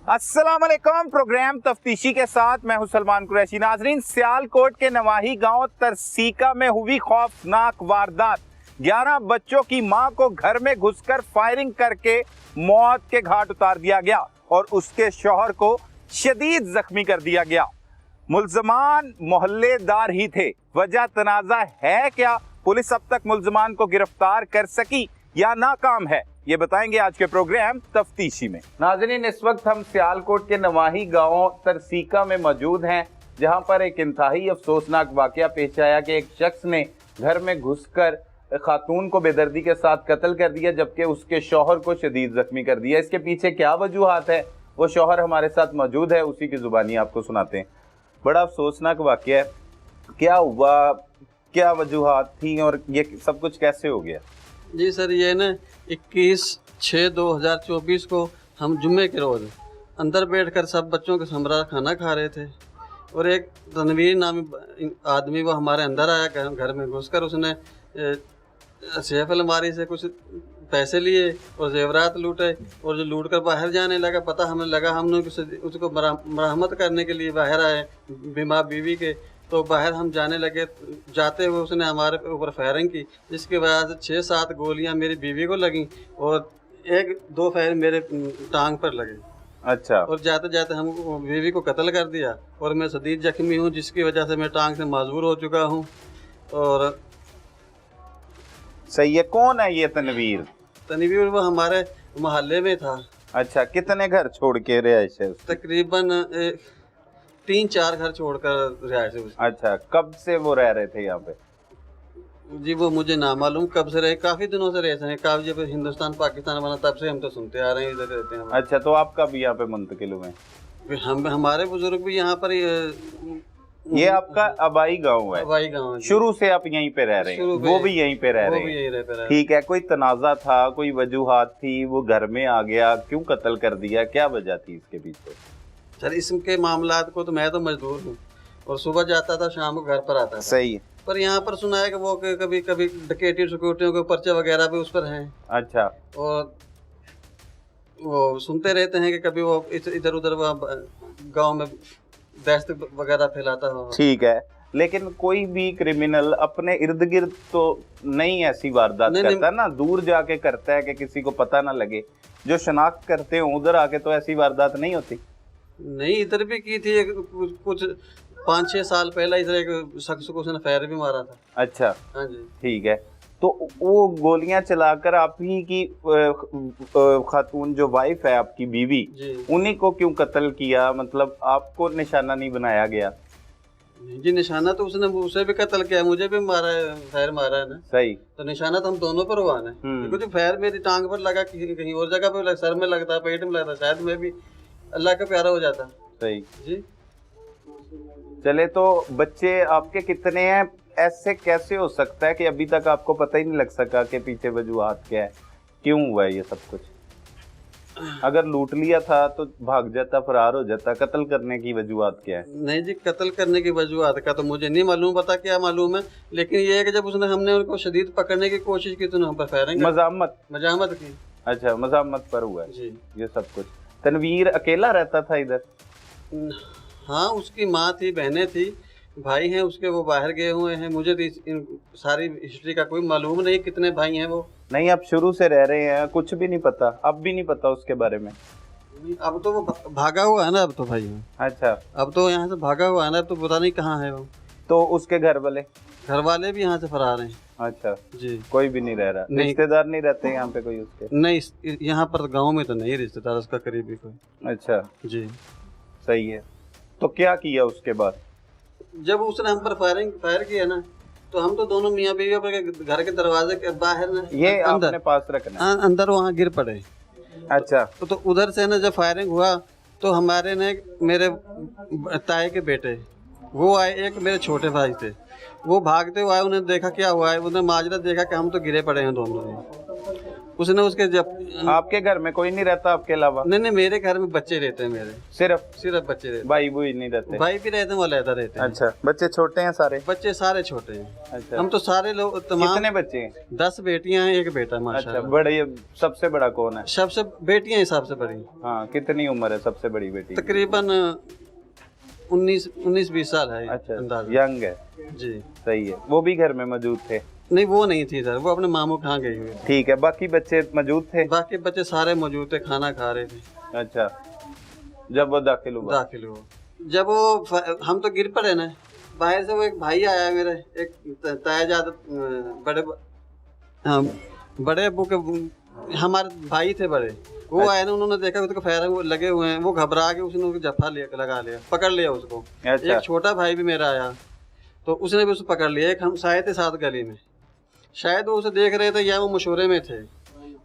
अस्सलाम वालेकुम। प्रोग्राम तफ्तीशी के साथ मैं हूं सलमान कुरैशी। नाजरीन, सियालकोट के नवाही गांव तरसीका में हुई खौफनाक वारदात। 11 बच्चों की मां को घर में घुसकर फायरिंग करके मौत के घाट उतार दिया गया और उसके शौहर को शदीद जख्मी कर दिया गया। मुल्जमान मोहल्लेदार ही थे। वजह तनाजा है क्या? पुलिस अब तक मुल्जमान को गिरफ्तार कर सकी या नाकाम है? ये बताएंगे आज के प्रोग्राम तफ्तीशी में। नाज़रीन, इस वक्त हम सियालकोट के नवाही गांव तरसीका में मौजूद हैं, जहां पर एक इंतहाई अफसोसनाक वाकया पेश आया कि एक शख्स ने घर में घुसकर खातून को बेदर्दी के साथ कत्ल कर दिया, जबकि उसके शौहर को शदीद जख्मी कर दिया। इसके पीछे क्या वजूहात है, वो शौहर हमारे साथ मौजूद है, उसी की जुबानी आपको सुनाते हैं। बड़ा अफसोसनाक वाकया है। क्या हुआ, क्या वजूहात थी और ये सब कुछ कैसे हो गया? जी सर, ये ना 21/6/2024 को हम जुम्मे के रोज़ अंदर बैठकर सब बच्चों के हमरा खाना खा रहे थे और एक तनवीर नामी आदमी वो हमारे अंदर आया। घर में घुसकर उसने सेफ अलमारी से कुछ पैसे लिए और जेवरात लूटे और जो लूट कर बाहर जाने लगा, पता हमें लगा हमने उसको मरहमत करने के लिए बाहर आए बीमार बीवी के, तो बाहर हम जाने लगे। जाते हुए उसने हमारे ऊपर फायरिंग की, जिसकी वजह से 6-7 गोलियां मेरी बीवी को लगीं और 1-2 फायर मेरे टांग पर लगे। अच्छा। और जाते जाते हम बीवी को कत्ल कर दिया और मैं शदीद जख्मी हूँ, जिसकी वजह से मैं टांग से माजूर हो चुका हूँ। और सही है। कौन है ये तनवीर? तनवीर वो हमारे मोहल्ले में था। अच्छा, कितने घर छोड़ के रिहाइश है उसकी? तकरीबन 3-4 घर छोड़कर रिहाइश है उसकी। अच्छा, कब से वो रह रहे थे यहाँ पे? जी वो मुझे ना मालूम कब से रहे, काफी दिनों से रहते हैं। काफी जब हिंदुस्तान पाकिस्तान बना तब से हम तो सुनते आ रहे हैं, इधर रहते हैं। अच्छा, तो आप कब यहाँ पे मुंतकिल हुए? हमारे बुजुर्ग भी यहाँ पर ये आपका आबाई गांव है? आबाई गांव है। शुरू से आप यहीं पे रह रहे हैं? वो भी यहीं पे रह रहे हैं? ठीक है। कोई तनाजा था, कोई वजूहात थी, वो घर में आ गया, क्यों कत्ल कर दिया, क्या वजह थी इसके पीछे? सर, इसके मामलात को तो मैं तो मजदूर हूँ और सुबह जाता था, शाम को घर पर आता था। सही है। पर यहाँ पर सुना है कि वो कभी कभी डकैती सिक्योरिटियों के पर्चे वगैरह भी उस पर हैं। अच्छा। और वो सुनते रहते हैं कि कभी वो इधर उधर गांव में दहशत वगैरह फैलाता हो। ठीक है, लेकिन कोई भी क्रिमिनल अपने इर्द गिर्द तो नहीं ऐसी वारदात करता ना, दूर जाके करता है कि किसी को पता ना लगे। जो शनाख्त करते हैं उधर आके तो ऐसी वारदात नहीं होती। नहीं, इधर भी की थी कुछ 5-6 साल पहले इधर एक शख्स को उसने फायर भी मारा था। अच्छा। हाँ जी। ठीक है। तो वो गोलियां चलाकर आप ही की खातून जो वाइफ है, आपकी बीवी, उन्हीं को क्यों कत्ल किया? मतलब आपको निशाना नहीं बनाया गया? जी, निशाना तो उसने उसे भी कत्ल किया, मुझे भी मारा है, फायर मारा है ना। सही। तो निशाना तो हम दोनों पर हुआ ना। देखो, फायर मेरी टांग पर लगा, कहीं और जगह पे सर में लगता, पेट में लगता, शायद मैं भी अल्लाह का प्यारा हो जाता। सही जी। चले, तो बच्चे आपके कितने हैं? ऐसे कैसे हो सकता है कि अभी तक आपको पता ही नहीं लग सका कि पीछे वजूहात क्या है, क्यों हुआ है ये सब कुछ? अगर लूट लिया था तो भाग जाता, फरार हो जाता, कत्ल करने की वजूहात क्या है? नहीं जी, कत्ल करने की वजूहात का तो मुझे नहीं मालूम, पता क्या मालूम है, लेकिन ये है कि जब हमने उनको शदीद पकड़ने की कोशिश की तो हम पर फायरिंग, मजामत की। अच्छा, मजामत पर हुआ है जी ये सब कुछ। तनवीर अकेला रहता था इधर? हाँ, उसकी माँ थी, बहनें थी, भाई हैं उसके, वो बाहर गए हुए हैं। मुझे तो इन सारी हिस्ट्री का कोई मालूम नहीं, कितने भाई हैं वो। नहीं, आप शुरू से रह रहे हैं, कुछ भी नहीं पता? अब भी नहीं पता उसके बारे में? अब तो वो भागा हुआ है ना, अब तो भाई। अच्छा, अब तो यहाँ से भागा हुआ है ना, अब तो पता नहीं कहाँ है वो। तो उसके घर वाले भी यहाँ से फरार हैं? अच्छा जी। कोई भी नहीं रह रहा? रिश्तेदार नहीं रहते यहाँ पे कोई उसके? नहीं, यहाँ पर गाँव में तो नहीं रिश्तेदार उसका करीबी कोई। अच्छा जी, सही है। तो क्या किया उसके बाद? जब उसने हम पर फायर किया ना, तो हम तो दोनों मियाँ बीवी अपने घर के दरवाजे के बाहर ना, ये आपने पास रखना, अंदर वहाँ गिर पड़े। अच्छा। तो उधर से ना जब फायरिंग हुआ तो हमारे ने मेरे ताए के बेटे वो आए, एक मेरे छोटे भाई थे, वो भागते हुए आए, उन्हें देखा क्या हुआ है, उन्हें माजरा देखा कि हम तो गिरे पड़े हैं दोनों। उसने उसके जब आपके घर में कोई नहीं रहता आपके अलावा? नहीं, मेरे घर में बच्चे रहते हैं, मेरे सिर्फ बच्चे रहते हैं। भाई बुई नहीं रहते? भाई भी रहते हैं, वो अलग रहते हैं। अच्छा, बच्चे छोटे हैं सारे? बच्चे सारे छोटे हैं। अच्छा, हम तो सारे लोग तमाम। कितने बच्चे हैं? 10 बेटियां हैं, 1 बेटा अच्छा, माशाल्लाह। बड़े सबसे बड़ा कौन है? सबसे बेटियां हैं सबसे बड़ी। हाँ, कितनी उम्र है सबसे बड़ी बेटी? तकरीबन 19-20 साल है। अच्छा, अंदाजा यंग है जी। सही है। वो भी घर में मौजूद थे? नहीं, वो नहीं थी सर, वो अपने मामू के यहाँ गई हुई थी। ठीक है, बाकी बच्चे मौजूद थे? बाकी बच्चे सारे मौजूद थे, खाना खा रहे थे। अच्छा, जब वो दाखिल हुआ? जब वो हम तो गिर पड़े ना, बाहर से वो एक भाई आया मेरे, एक तायाजाद बड़े अब्बू के हमारे भाई थे बड़े, वो आए ना, उन्होंने देखा उसको फायर लगे हुए हैं, वो घबरा के उसने उसको जफा लगा लिया, पकड़ लिया उसको। अच्छा। एक छोटा भाई भी मेरा आया तो उसने भी उसको पकड़ लिया। एक हम साए थे साथ गली में, शायद वो उसे देख रहे थे या वो मशवरे में थे।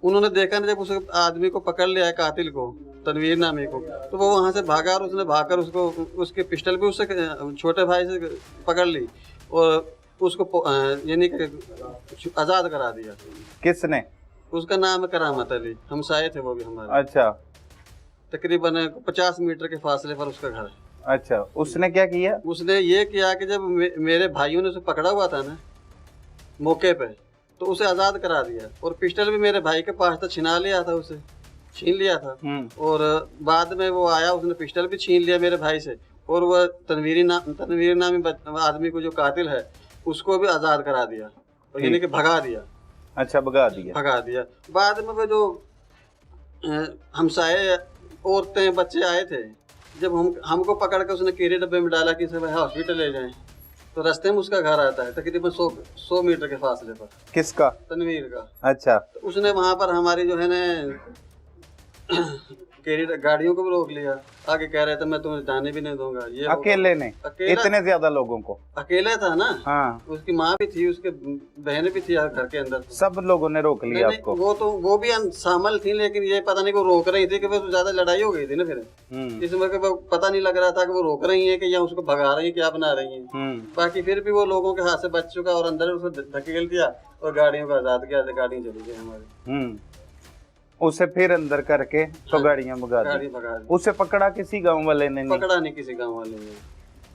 उन्होंने देखा ना, जब उस आदमी को पकड़ लिया है, कातिल को, तनवीर नामी को, तो वो वहाँ से भागा और उसने भागकर उसको उसके पिस्टल भी उससे छोटे भाई से पकड़ ली और उसको यानी कि आज़ाद करा दिया। किसने? उसका नाम है करामत अली, हम साए थे वो भी हमारे। अच्छा, तकरीबन 50 मीटर के फासले पर उसका घर है। अच्छा, उसने क्या किया? उसने ये किया कि जब मेरे भाइयों ने उसे पकड़ा हुआ था ना मौके पे, तो उसे आज़ाद करा दिया और पिस्टल भी मेरे भाई के पास था, छिना लिया था, उसे छीन लिया था। और बाद में वो आया, उसने पिस्टल भी छीन लिया मेरे भाई से और वह तनवीर नामी आदमी को जो कातिल है उसको भी आज़ाद करा दिया और यानी कि भगा दिया। अच्छा, भगा दिया। बाद में वो जो हमसाए औरतें बच्चे आए थे, जब हमको पकड़ के उसने कीड़े डब्बे में डाला कि इसे हॉस्पिटल ले जाएं, तो रास्ते में उसका घर आता है तकरीबन 100 मीटर के फासले पर। किसका? तनवीर का। अच्छा, तो उसने वहाँ पर हमारी जो है ना गाड़ियों को भी रोक लिया, आगे कह रहे थे मैं तुम्हें जाने भी नहीं दूंगा। ये अकेले ने? इतने ज्यादा लोगों को? अकेला था ना। हाँ, उसकी माँ भी थी, उसके बहन भी थी घर के अंदर। सब लोगों ने रोक लिया आपको? वो भी शामिल थी, लेकिन ये पता नहीं वो रोक रही थी कि वो ज्यादा लड़ाई हो गई थी ना फिर, इसमें वो पता नहीं लग रहा था कि वो रोक रही है कि या उसको भगा रही है, क्या बना रही है। बाकी फिर भी वो लोगों के हाथ से बच चुका और अंदर उसको धकेल दिया और गाड़ियों को आजाद किया, गाड़ी चली गई हमारी। उसे फिर अंदर करके तो गाड़ियां भगा दी। उसे पकड़ा किसी गांव वाले ने? पकड़ा नहीं किसी गांव वाले ने।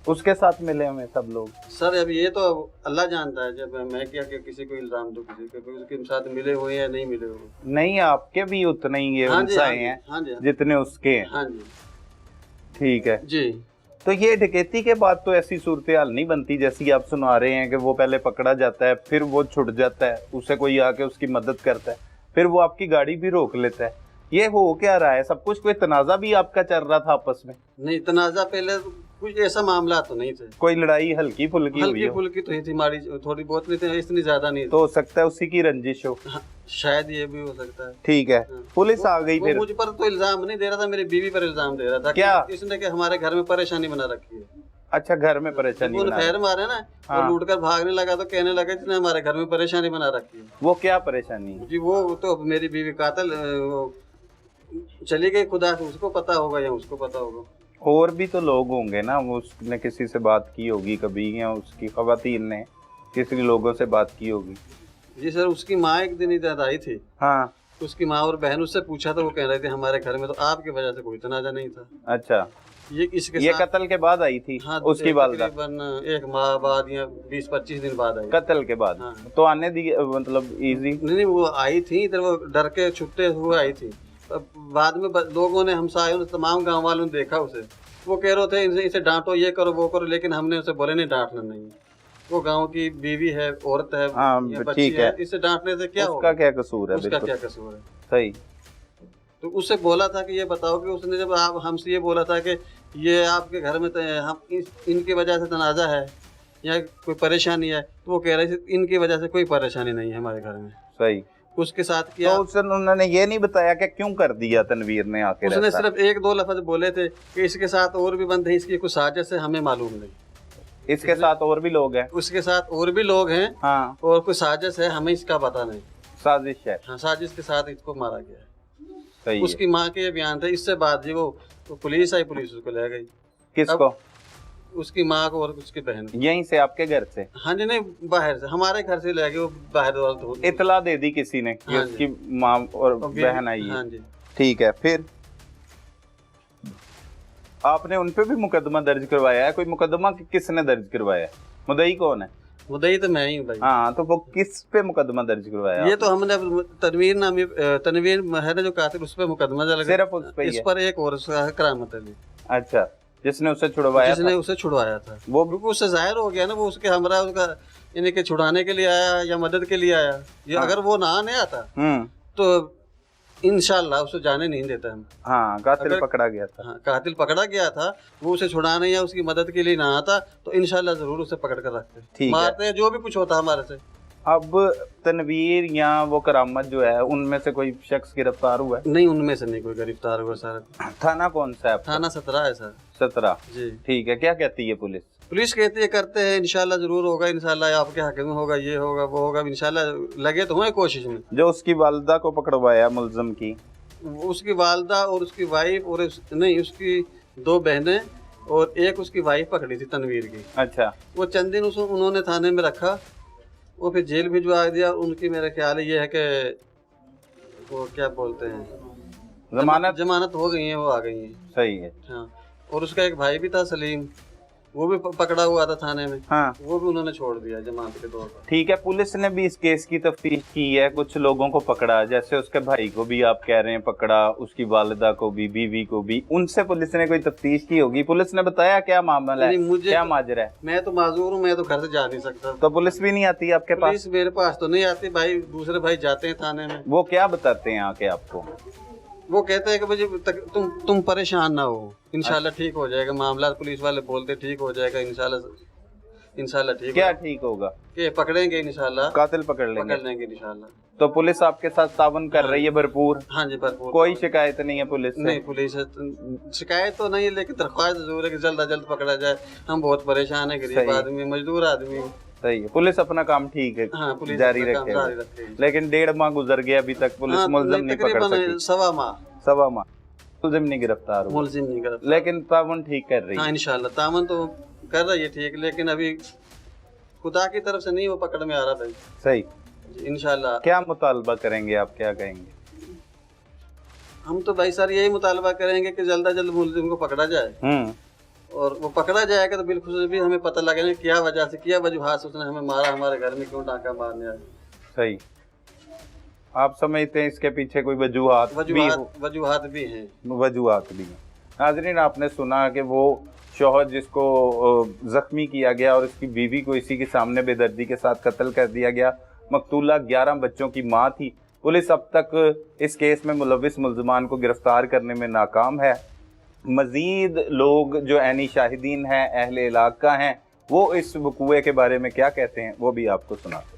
उसके साथ मिले हुए सब लोग? सर अब ये तो अल्लाह जानता है, जब मैं क्या किसी को इल्जाम दूं, किसी को उसके साथ मिले हुए या नहीं मिले हुए। नहीं, आपके भी उतने ही हैं जितने उसके हैं। हाँ जी, ठीक है जी। तो ये डकैती के बाद तो ऐसी सूरत हाल नहीं बनती जैसी आप सुना रहे हैं कि वो पहले पकड़ा जाता है, फिर वो छुट जाता है, उसे कोई आके उसकी मदद करता है, फिर वो आपकी गाड़ी भी रोक लेता है। ये हो क्या रहा है सब कुछ? कोई तनाजा भी आपका चल रहा था आपस में? नहीं, तनाजा पहले कुछ ऐसा मामला तो नहीं थे। कोई लड़ाई हल्की फुल्की तो ही थी, माड़ी थोड़ी बहुत नहीं थी, इतनी ज्यादा नहीं। तो हो सकता है उसी की रंजिश हो। हाँ, शायद ये भी हो सकता है। ठीक है। हाँ। पुलिस आ गई फिर? मुझ पर तो इल्जाम नहीं दे रहा था, मेरी बीवी पर इल्जाम दे रहा था। क्या? इसने कि हमारे घर में परेशानी बना रखी है। अच्छा, घर में परेशानी बना? फैर मारे ना। हाँ। और लूट कर भागने लगा तो कहने लगा जिसने हमारे घर में परेशानी बना रखी है। वो क्या परेशानी है? जी, वो तो मेरी बीवी कातिल चली गई, खुदा उसको पता होगा या उसको पता होगा। और भी तो लोग होंगे ना, वो उसने किसी से बात की होगी कभी, या उसकी खवातीन ने किसी लोगों से बात की होगी? जी सर, उसकी माँ एक दिन इधर आई थी। हाँ, उसकी माँ और बहन, उससे पूछा तो वो कह रहे थे हमारे घर में तो आपकी वजह से कोई तनाजा नहीं था। अच्छा, ये कत्ल के बाद आई थी? हाँ, उसकी वालिदा एक माह बाद या 20-25 दिन बाद आई। कत्ल के बाद? हाँ। तो आने दी मतलब इजी? नहीं, वो आई थी इधर, वो डर के छुपते हुए आई थी। बाद में लोगों ने, हमसायों ने, तमाम गांव वालों ने देखा उसे। वो कह रहे थे इसे डांटो, ये करो वो करो, लेकिन हमने उसे बोले नहीं, डांटना नहीं, वो गांव की बीवी है, औरत है, बच्ची है, इसे डांटने से क्या उसका क्या कसूर है? उसका क्या कसूर है? सही। तो उससे बोला था कि ये बताओ कि उसने जब आप हमसे ये बोला था कि ये आपके घर में हम इनकी वजह से तनाजा है या कोई परेशानी है, तो वो कह रहे थे इनकी वजह से कोई परेशानी नहीं है हमारे घर में। सही। उसके साथ किया। तो उन्होंने ये नहीं बताया कि क्यों कर दिया तनवीर ने आके? उसने सिर्फ 1-2 लफ्ज बोले थे कि इसके साथ और भी बंद है, इसकी कुछ साजिश है, हमें मालूम नहीं। इसके साथ और भी लोग हैं? उसके साथ और भी लोग हैं। हाँ। और कुछ साजिश है, हमें इसका पता नहीं। साजिश है? हाँ, साजिश के साथ इसको मारा गया है। सही। उसकी माँ के ये बयान थे। इससे बाद जी वो पुलिस आई, पुलिस उसको ले गई। किसको? उसकी माँ को और उसकी बहन को। यहीं से आपके घर से? हाँ जी, नहीं बाहर से, हमारे घर से ले गए, वो बाहर वाला इतला दे दी किसी ने कि हाँ उसकी माँ और बहन आई है? हाँ जी। ठीक है, फिर आपने उन पे भी मुकदमा दर्ज करवाया है? कोई मुकदमा किसने दर्ज करवाया है? मुद्दई कौन है? मुद्दई तो मैं ही हूँ भाई। हाँ, तो वो किस पे मुकदमा दर्ज करवाया? ये तो हमने तनवीर है ना जो कातिल, उस पे मुकदमा चल गया। सिर्फ उस पे ही इस है? पर एक और करामत अली, अच्छा, जिसने उसे छुड़वाया जिसने था? उसे छुड़वाया था, वो क्योंकि उससे जाहिर हो गया ना वो उसके हमरा उसका यानी कि छुड़ाने के लिए आया या मदद के लिए आया। ये हाँ। अगर वो ना आने आता तो इंशाल्लाह उसे जाने नहीं देता हम। हाँ, कातिल अगर- पकड़ा गया था। हाँ, कातिल पकड़ा गया था, वो उसे छुड़ाने या उसकी मदद के लिए ना आता तो इंशाल्लाह जरूर उसे पकड़ कर रखते, ठीक है। मारते, जो भी कुछ होता हमारे से। अब तनवीर या वो करामत जो है, उनमें से कोई शख्स गिरफ्तार हुआ है? नहीं, उनमें से नहीं कोई गिरफ्तार हुआ सर। थाना कौन सा है आपका? थाना 17 है सर। 17? जी। ठीक है, क्या कहती है पुलिस? पुलिस कहती है करते हैं, इंशाल्लाह जरूर होगा, इंशाल्लाह आपके हक में होगा, ये होगा वो होगा, इंशाल्लाह लगे तो हुए कोशिश में। जो उसकी वालदा को पकड़वाया मुलजम की, उसकी वालदा और उसकी वाइफ और नहीं उसकी 2 बहनें और एक उसकी वाइफ पकड़ी थी तनवीर की। अच्छा, वो चंद दिन उन्होंने थाने में रखा, वो फिर जेल भिजवा दिया। उनकी मेरा ख्याल ये है कि वो क्या बोलते हैं, जमानत हो गई है, वो आ गई है। सही है। हाँ, और उसका एक भाई भी था सलीम, वो भी पकड़ा हुआ था थाने में। हाँ, वो भी उन्होंने छोड़ दिया जमानत के तौर पर। ठीक है, पुलिस ने भी इस केस की तफ्तीश की है, कुछ लोगों को पकड़ा, जैसे उसके भाई को भी आप कह रहे हैं पकड़ा, उसकी वालिदा को भी, बीवी को भी, उनसे पुलिस ने कोई तफ्तीश की होगी? पुलिस ने बताया क्या मामला है, क्या माजरा है? मैं तो माजूर हूँ, मैं तो घर से जा नहीं सकता। तो पुलिस भी नहीं आती आपके पास? पुलिस मेरे पास तो नहीं आती भाई, दूसरे भाई जाते हैं थाने में। वो क्या बताते हैं आके आपको? वो कहते हैं कि भाई तुम परेशान ना हो, इंशाल्लाह ठीक हो जाएगा मामला। पुलिस वाले बोलते ठीक हो जाएगा इंशाल्लाह ठीक। क्या ठीक होगा? कि पकड़ेंगे इंशाल्लाह, कातिल पकड़ लेंगे इंशाल्लाह। तो पुलिस आपके साथ तावन कर रही है भरपूर? हाँ जी, भरपूर। कोई शिकायत नहीं है पुलिस से? नहीं, पुलिस शिकायत तो नहीं है, लेकिन दरख्वास्त जरूर है कि जल्द अज जल्द पकड़ा जाए। हम बहुत परेशान है, गरीब आदमी, मजदूर आदमी। सही है, पुलिस अपना काम ठीक है, हाँ, पुलिस जारी जारी रखे। रखे। लेकिन 1.5 माह गुजर गया, अभी तक पुलिस मुलजिम नहीं पकड़ सकी। 1.25 माह मुलजिम नहीं गिरफ्तार हुआ, मुलजिम नहीं गिरफ्तार, लेकिन तावन ठीक कर रही है। हाँ इंशाल्लाह तामन तो कर रही है ठीक, लेकिन अभी खुदा की तरफ से नहीं वो पकड़ में आ रहा भाई। सही, इंशाल्लाह। क्या मुतालबा करेंगे आप, क्या कहेंगे? हम तो भाई सर यही मुतालबा करेंगे कि जल्द अज जल्द मुलजिम को पकड़ा जाए, और वो पकड़ा जाएगा तो बिल्कुल भी हमें पता लगेगा क्या वजह से, क्या वजूहात से उसने हमें मारा, हमारे घर में क्यों डाका मारने आया। सही, आप समझते हैं इसके पीछे कोई वजूहात भी हैं? वजूहात भी हैं। नाज़रीन, आपने सुना कि वो शौहर जिसको जख्मी किया गया और उसकी बीवी को इसी के सामने बेदर्दी के साथ कत्ल कर दिया गया, मकतूला 11 बच्चों की माँ थी। पुलिस अब तक इस केस में मुलविस मुल्ज़मान को गिरफ्तार करने में नाकाम है। मज़ीद लोग जो ऐनी शाहिदीन हैं, अहले इलाका हैं, वो इस वक़ूए के बारे में क्या कहते हैं वो भी आपको सुनाते हैं।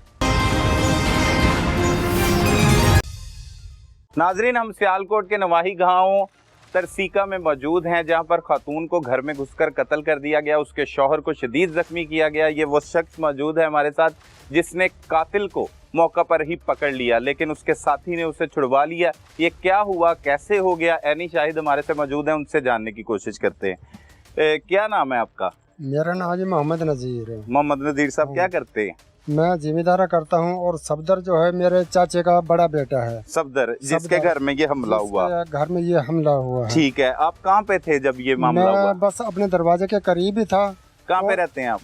नाजरीन, हम सियालकोट के नवाही गांव तरसीका में मौजूद हैं, जहां पर खातून को घर में घुसकर कत्ल कर दिया गया, उसके शौहर को शदीद जख्मी किया गया। ये वो शख्स मौजूद है हमारे साथ जिसने कातिल को मौका पर ही पकड़ लिया, लेकिन उसके साथी ने उसे छुड़वा लिया। ये क्या हुआ, कैसे हो गया? ऐनी शाहिद हमारे से मौजूद हैं, उनसे जानने की कोशिश करते हैं। क्या नाम है आपका? मेरा नाम जी मोहम्मद नज़ीर है। मोहम्मद नज़ीर साहब, क्या करते हैं? मैं जिम्मेदारा करता हूँ, और सफदर जो है मेरे चाचे का बड़ा बेटा है। सफदर, जिसके घर में ये हमला हुआ? घर में ये हमला हुआ है। ठीक है, आप कहाँ पे थे जब ये मामला हुआ? मैं बस अपने दरवाजे के करीब ही था। कहाँ पे रहते हैं आप?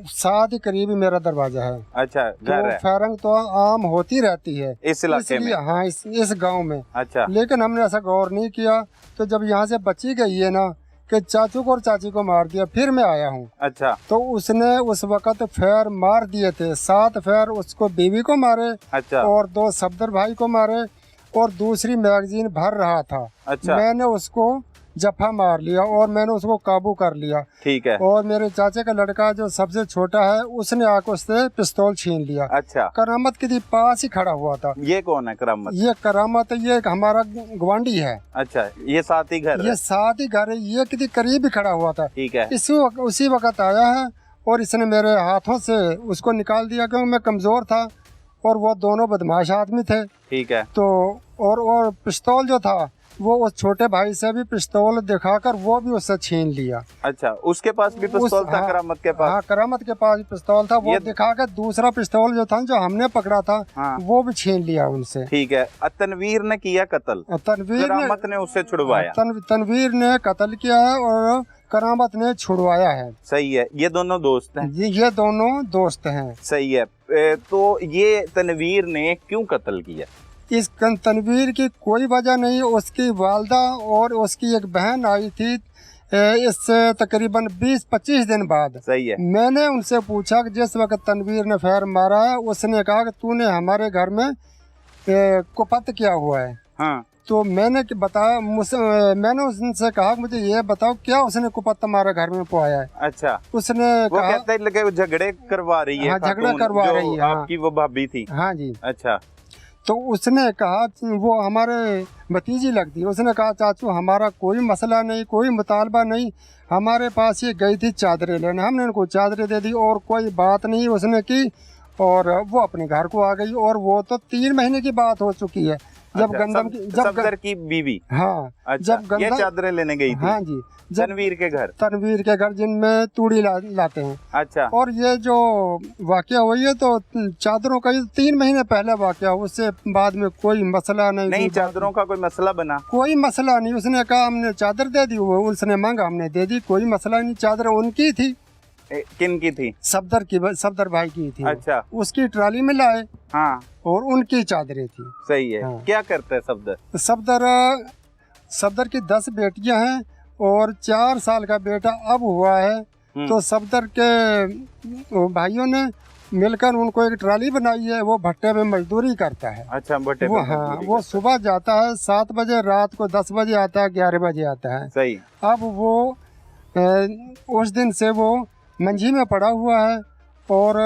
साथ ही करीब ही मेरा दरवाजा है। अच्छा, घर है। फायरिंग तो आम होती रहती है इस इलाके में? हाँ, इस गांव में। अच्छा, लेकिन हमने ऐसा गौर नहीं किया। तो जब यहाँ से बची गई है ना कि चाचू को और चाची को मार दिया, फिर मैं आया हूँ। अच्छा, तो उसने उस वक्त फेर मार दिए थे, 7 फेर उसको बीवी को मारे। अच्छा, और 2 सफदर भाई को मारे, और दूसरी मैगजीन भर रहा था। अच्छा, मैंने उसको जफा मार लिया और मैंने उसको काबू कर लिया। ठीक है। और मेरे चाचे का लड़का जो सबसे छोटा है, उसने आकर उससे पिस्तौल छीन लिया। अच्छा, करामत के पास ही खड़ा हुआ था। ये कौन है करामत? ये करामत, ये हमारा गवांडी है। अच्छा, ये साथ ही घर? ये साथ ही घर है, ये किसी करीब ही खड़ा हुआ था। ठीक है। उसी वक्त आया है और इसने मेरे हाथों से उसको निकाल दिया, क्योंकि मैं कमजोर था और वो दोनों बदमाश आदमी थे। ठीक है। तो और पिस्तौल जो था वो उस छोटे भाई से भी पिस्तौल दिखाकर वो भी उससे छीन लिया। अच्छा, उसके पास भी पिस्तौल था? करामत के पास? हाँ, करामत के पास भी पिस्तौल था। वो दिखाकर दूसरा पिस्तौल जो था, जो हमने पकड़ा था, हाँ। वो भी छीन लिया उनसे। ठीक है। तनवीर ने किया कत्ल, करामत ने उससे छुड़वाया। तनवीर ने कत्ल किया है और करामत ने छुड़वाया है। सही है। ये दोनों दोस्त हैं? ये दोनों दोस्त हैं। सही है। तो ये तनवीर ने क्यों कत्ल किया? इस तनवीर की कोई वजह नहीं। उसकी वालदा और उसकी एक बहन आई थी इससे तकरीबन 20-25 दिन बाद। सही है। मैंने उनसे पूछा कि जिस वक्त तनवीर ने फायर मारा है, उसने कहा कि तूने हमारे घर में कुपत किया हुआ है। हाँ। तो मैंने बताया, मैंने उनसे कहा मुझे ये बताओ क्या उसने कुपत हमारे घर में पवाया है। अच्छा। उसने वो कहा, कहते लगे वो झगड़े करवा रही है। हाँ, झगड़ा करवा रही है। आपकी वो भाभी थी? हाँ जी। अच्छा। तो उसने कहा, वो हमारे भतीजी लगती है, उसने कहा चाचू हमारा कोई मसला नहीं, कोई मुतालबा नहीं, हमारे पास ये गई थी चादरें लेने, हमने उनको चादरें दे दी और कोई बात नहीं उसने की और वो अपने घर को आ गई। और वो तो 3 महीने की बात हो चुकी है जब गंदम की सफदर की बीवी। हाँ। अच्छा, जब ये चादरें लेने गई थी? हाँ जी। तनवीर के घर? तनवीर के घर, जिनमें तूड़ी लाते हैं। अच्छा। और ये जो वाकया हुई है तो चादरों का 3 महीने पहले वाकया, उससे बाद में कोई मसला नहीं। चादरों का कोई मसला बना? कोई मसला नहीं। उसने कहा हमने चादर दे दी, वो उसने मांगा हमने दे दी, कोई मसला नहीं। चादर उनकी थी। किन की थी? सफदर भाई की थी। अच्छा। उसकी ट्राली में लाए। हाँ। और उनकी चादरें थी। सही है। हाँ। क्या करता है सफदर? सफदर की 10 बेटियां हैं और 4 साल का बेटा अब हुआ है। तो सफदर के भाइयों ने मिलकर उनको एक ट्राली बनाई है, वो भट्टे में मजदूरी करता है। अच्छा, भट्टे वो, में हाँ, वो सुबह जाता है 7 बजे, रात को 10 बजे आता है, 11 बजे आता है। सही। अब वो उस दिन से वो मंझी में पड़ा हुआ है और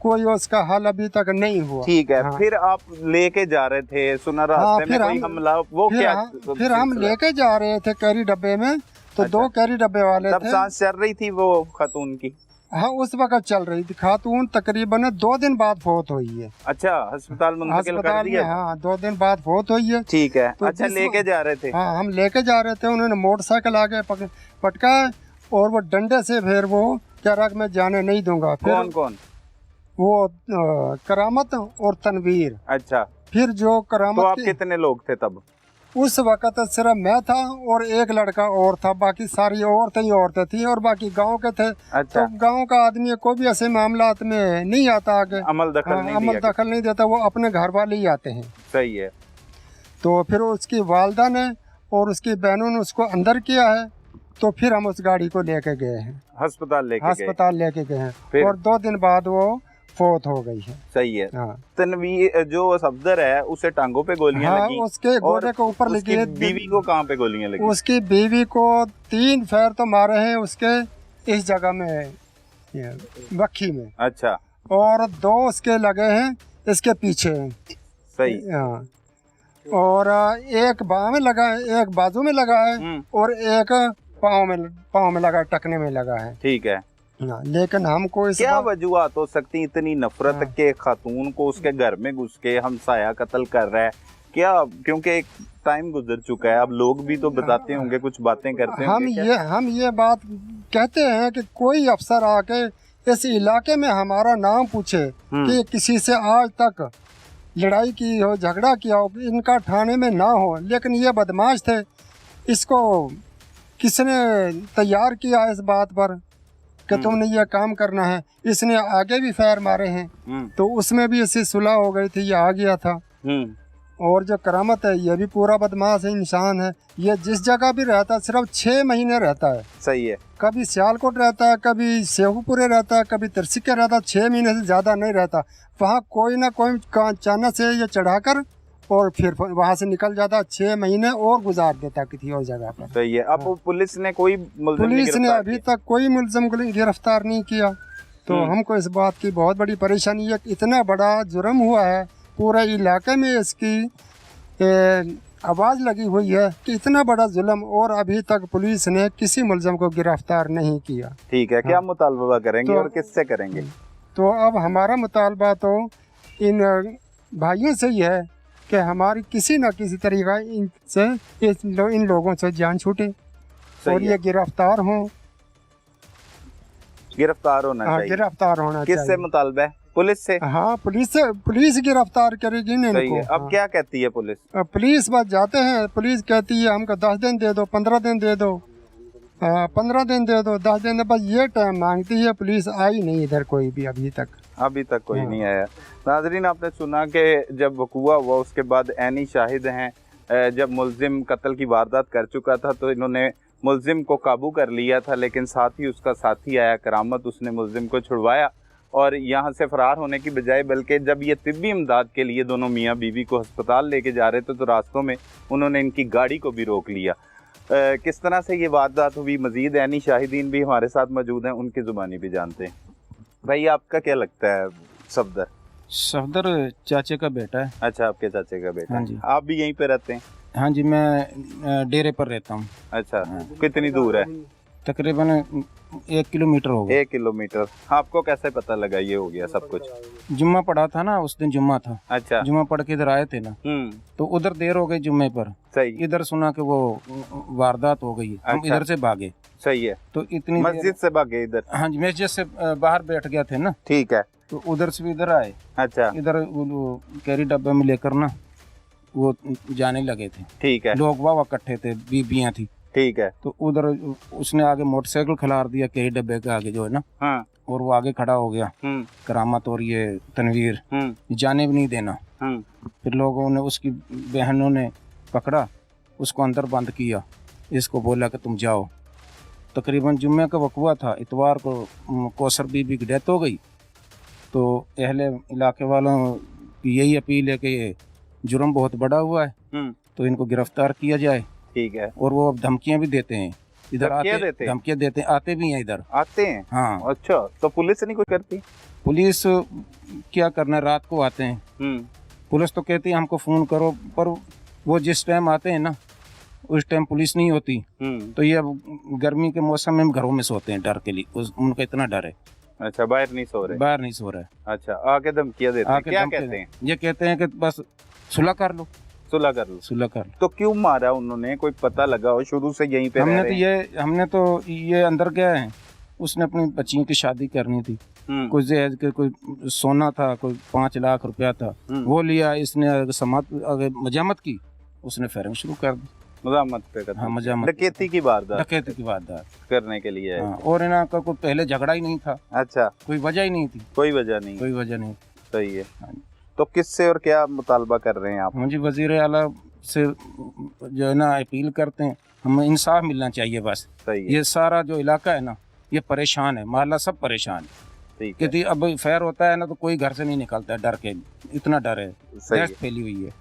कोई उसका हाल अभी तक नहीं हुआ। ठीक है। हाँ। फिर आप लेके जा रहे थे, सुना रास्ते में कोई हमला, वो क्या? फिर हम लेके जा रहे थे कैरी डब्बे में, तो अच्छा। 2 कैरी डब्बे वाले तब थे। सांस चल रही थी वो खातून की? हाँ, उस वक्त चल रही थी। खातून तकरीबन 2 दिन बाद फौत हुई है। अच्छा, अस्पताल मुंतकिल कर दिया? हाँ, 2 दिन बाद फौत हुई है। ठीक है। तो अच्छा, लेके जा रहे थे? हाँ, हम लेके जा रहे थे। उन्होंने मोटरसाइकिल आगे पटका और वो डंडे से फिर वो कह रहा मैं जाने नहीं दूंगा। फिर कौन कौन? वो करामत और तनवीर। अच्छा। फिर जो करामत तो आप कितने लोग थे तब? उस वक्त सिर्फ मैं था और एक लड़का और था, बाकी सारी औरतें ही औरतें थी और बाकी गांव के थे। अच्छा। तो गांव का आदमी कोई भी ऐसे मामलात में नहीं आता आगे, अमल दखल नहीं देता, वो अपने घर वाले ही आते हैं। सही है। तो फिर उसकी वालदा ने और उसकी बहनों ने उसको अंदर किया है। तो फिर हम उस गाड़ी को लेके गए हैं, अस्पताल लेके गए हैं और 2 दिन बाद वो फौत हो गई है। सही है। हाँ। तनवीर जो सफदर है उसे टांगों पे गोलियां लगी? उसके गोले के ऊपर लगी है। बीवी को कहाँ पे गोलियां लगी? उसकी बीवी को 3 फायर तो मारे हैं उसके इस जगह में, बखी में। अच्छा। और 2 उसके लगे हैं इसके पीछे। सही। हाँ। और एक बाह में लगा है, एक बाजू में लगा है और एक पाँव में लगा, टकने में लगा है। ठीक है। लेकिन हमको क्या वजूहत हो सकती इतनी नफरत के खातून को उसके घर में घुस के हमसाया कत्ल कर रहा है? क्या क्योंकि एक टाइम गुजर चुका है, अब लोग भी तो बताते होंगे, कुछ बातें करते होंगे। हम ये बात कहते हैं कि कोई अफसर आके इस इलाके में हमारा नाम पूछे कि किसी से आज तक लड़ाई की हो, झगड़ा किया हो, इनका थाने में ना हो। लेकिन ये बदमाश थे, इसको किसने तैयार किया इस बात पर कि तुमने ये काम करना है। इसने आगे भी फायर मारे हैं तो उसमें भी इससे सुलह हो गई थी, ये आ गया था। और जो करामत है ये भी पूरा बदमाश है, इंसान है। ये जिस जगह भी रहता है सिर्फ 6 महीने रहता है। सही है। कभी सियालकोट रहता है, कभी सेहूपुरे रहता है, कभी तिरसिके रहता है। 6 महीने से ज़्यादा नहीं रहता। वहाँ कोई ना कोई अचानक से ये चढ़ाकर और फिर वहाँ से निकल जाता। 6 महीने और गुजार देता किसी और जगह पर। सही है। अब पुलिस ने अभी तक कोई मुलजिम को गिरफ्तार नहीं किया। तो हमको इस बात की बहुत बड़ी परेशानी है। इतना बड़ा जुर्म हुआ है, पूरे इलाके में इसकी आवाज़ लगी हुई है कि इतना बड़ा जुल्म, और अभी तक पुलिस ने किसी मुलजिम को गिरफ्तार नहीं किया। ठीक है। क्या मुतालबा करेंगे और किससे करेंगे? तो अब हमारा मुतालबा तो इन भाइयों से ही है कि हमारी किसी न किसी तरीका इन लोगों से जान छूटे और सही है। ये गिरफ्तार हों। गिरफ्तार होना हाँ, चाहिए। गिरफ्तार होना किससे चाहिए। मुतालबा है? पुलिस से। हाँ, पुलिस गिरफ्तार करेगी ना सही इनको। है। अब हाँ। क्या कहती है पुलिस? पुलिस बस जाते हैं, पुलिस कहती है हमको 10 दिन दे दो, 15 दिन दे दो, 15 दिन दे दो, 10 दिन, बस ये टाइम मांगती है। पुलिस आई नहीं इधर कोई भी अभी तक। अभी तक कोई हाँ। नहीं आया। नाजरीन, आपने सुना कि जब वकूआ हुआ उसके बाद ऐनी शाहिद हैं, जब मुलजिम कत्ल की वारदात कर चुका था तो इन्होंने मुलजिम को काबू कर लिया था, लेकिन साथ ही उसका साथी आया करामत, उसने मुलजिम को छुड़वाया और यहाँ से फरार होने की बजाय बल्कि जब ये तिब्बी इमदाद के लिए दोनों मियाँ बीवी को अस्पताल लेके जा रहे थे तो रास्तों में उन्होंने इनकी गाड़ी को भी रोक लिया। किस तरह से ये वारदात हुई, मज़ीद ऐनी शाहिदीन भी हमारे साथ मौजूद हैं, उनकी ज़ुबानी भी जानते हैं। भाई, आपका क्या लगता है? सफदर चाचे का बेटा है। अच्छा, आपके चाचे का बेटा। हाँ जी। आप भी यहीं पे रहते हैं? हाँ जी, मैं डेरे पर रहता हूँ। अच्छा, कितनी दूर है? तकरीबन 1 किलोमीटर होगा। 1 किलोमीटर। आपको कैसे पता लगा ये हो गया सब कुछ? जुम्मा पड़ा था ना, उस दिन जुम्मा था। अच्छा। जुम्मा पढ़ के इधर आए थे ना, तो उधर देर हो गई जुम्मे पर। सही। इधर सुना कि वो वारदात हो गई। हम अच्छा। इधर से भागे। सही है। तो इतनी मस्जिद से भागे इधर? हाँ जी, मस्जिद से बाहर बैठ गया थे ना, ठीक है। तो उधर से भी इधर आए। अच्छा। इधर वो कैरी डब्बे में लेकर ना वो जाने लगे थे। ठीक है। लोग वाह इकट्ठे थे, बीबियाँ थी। ठीक है। तो उधर उसने आगे मोटरसाइकिल खिलार दिया कैरी डब्बे के आगे जो है ना, हाँ। और वो आगे खड़ा हो गया। करामत और ये तनवीर जाने भी नहीं देना। फिर लोगों ने, उसकी बहनों ने पकड़ा, उसको अंदर बंद किया, इसको बोला कि तुम जाओ। तकरीबन जुम्मे का वकवा था, इतवार को कौसर बीबी की डेथ हो गई। तो अहले इलाके वालों की यही अपील है कि ये जुर्म बहुत बड़ा हुआ है, तो इनको गिरफ्तार किया जाए। ठीक है। और वो अब धमकियां भी देते हैं इधर धमकियां आते, देते हैं? धमकियां देते हैं, आते भी हैं इधर। आते हैं? हाँ। अच्छा, तो पुलिस नहीं कुछ करती? पुलिस क्या करना है, रात को आते हैं। पुलिस तो कहती है हमको फ़ोन करो, पर वो जिस टाइम आते हैं ना उस टाइम पुलिस नहीं होती। तो ये अब गर्मी के मौसम में हम घरों में सोते हैं डर के लिए, उनका इतना डर है। अच्छा, बाहर नहीं सो रहे? बाहर नहीं सो रहा है। अच्छा, आके धमकियां देते हैं? क्या कहते हैं? ये कहते हैं कि बस सुलह कर लो, सुलह कर लो। सुलह कर लो। तो क्यों मारा उन्होंने? कोई पता लगा हो? शुरू से यहीं पे रह रहे हैं? हमने तो ये अंदर गए हैं, उसने अपनी बच्चियों की शादी करनी थी। कोई जहेज के, कोई सोना था, कोई 5 लाख रुपया था, वो लिया। इसने मजामत की, उसने फायरिंग शुरू कर दी। मजामत पे करते? हाँ, मजामत। डकैती की वारदात? डकैती की वारदात करने के लिए? हाँ, और इनका का कोई पहले झगड़ा ही नहीं था। अच्छा, कोई वजह ही नहीं थी। कोई वजह नहीं? कोई वजह नहीं। सही है। हाँ। तो किससे और क्या मुतालबा कर रहे हैं आप? मुझे वजीर आला से जो है ना अपील करते हैं, हमें इंसाफ मिलना चाहिए बस। सही है। ये सारा जो इलाका है ना, ये परेशान है, मोहल्ला सब परेशान है। ठीक है। क्योंकि अब फायर होता है ना तो कोई घर से नहीं निकलता है, डर के, इतना डर है। सही है। दहशत फैली हुई है।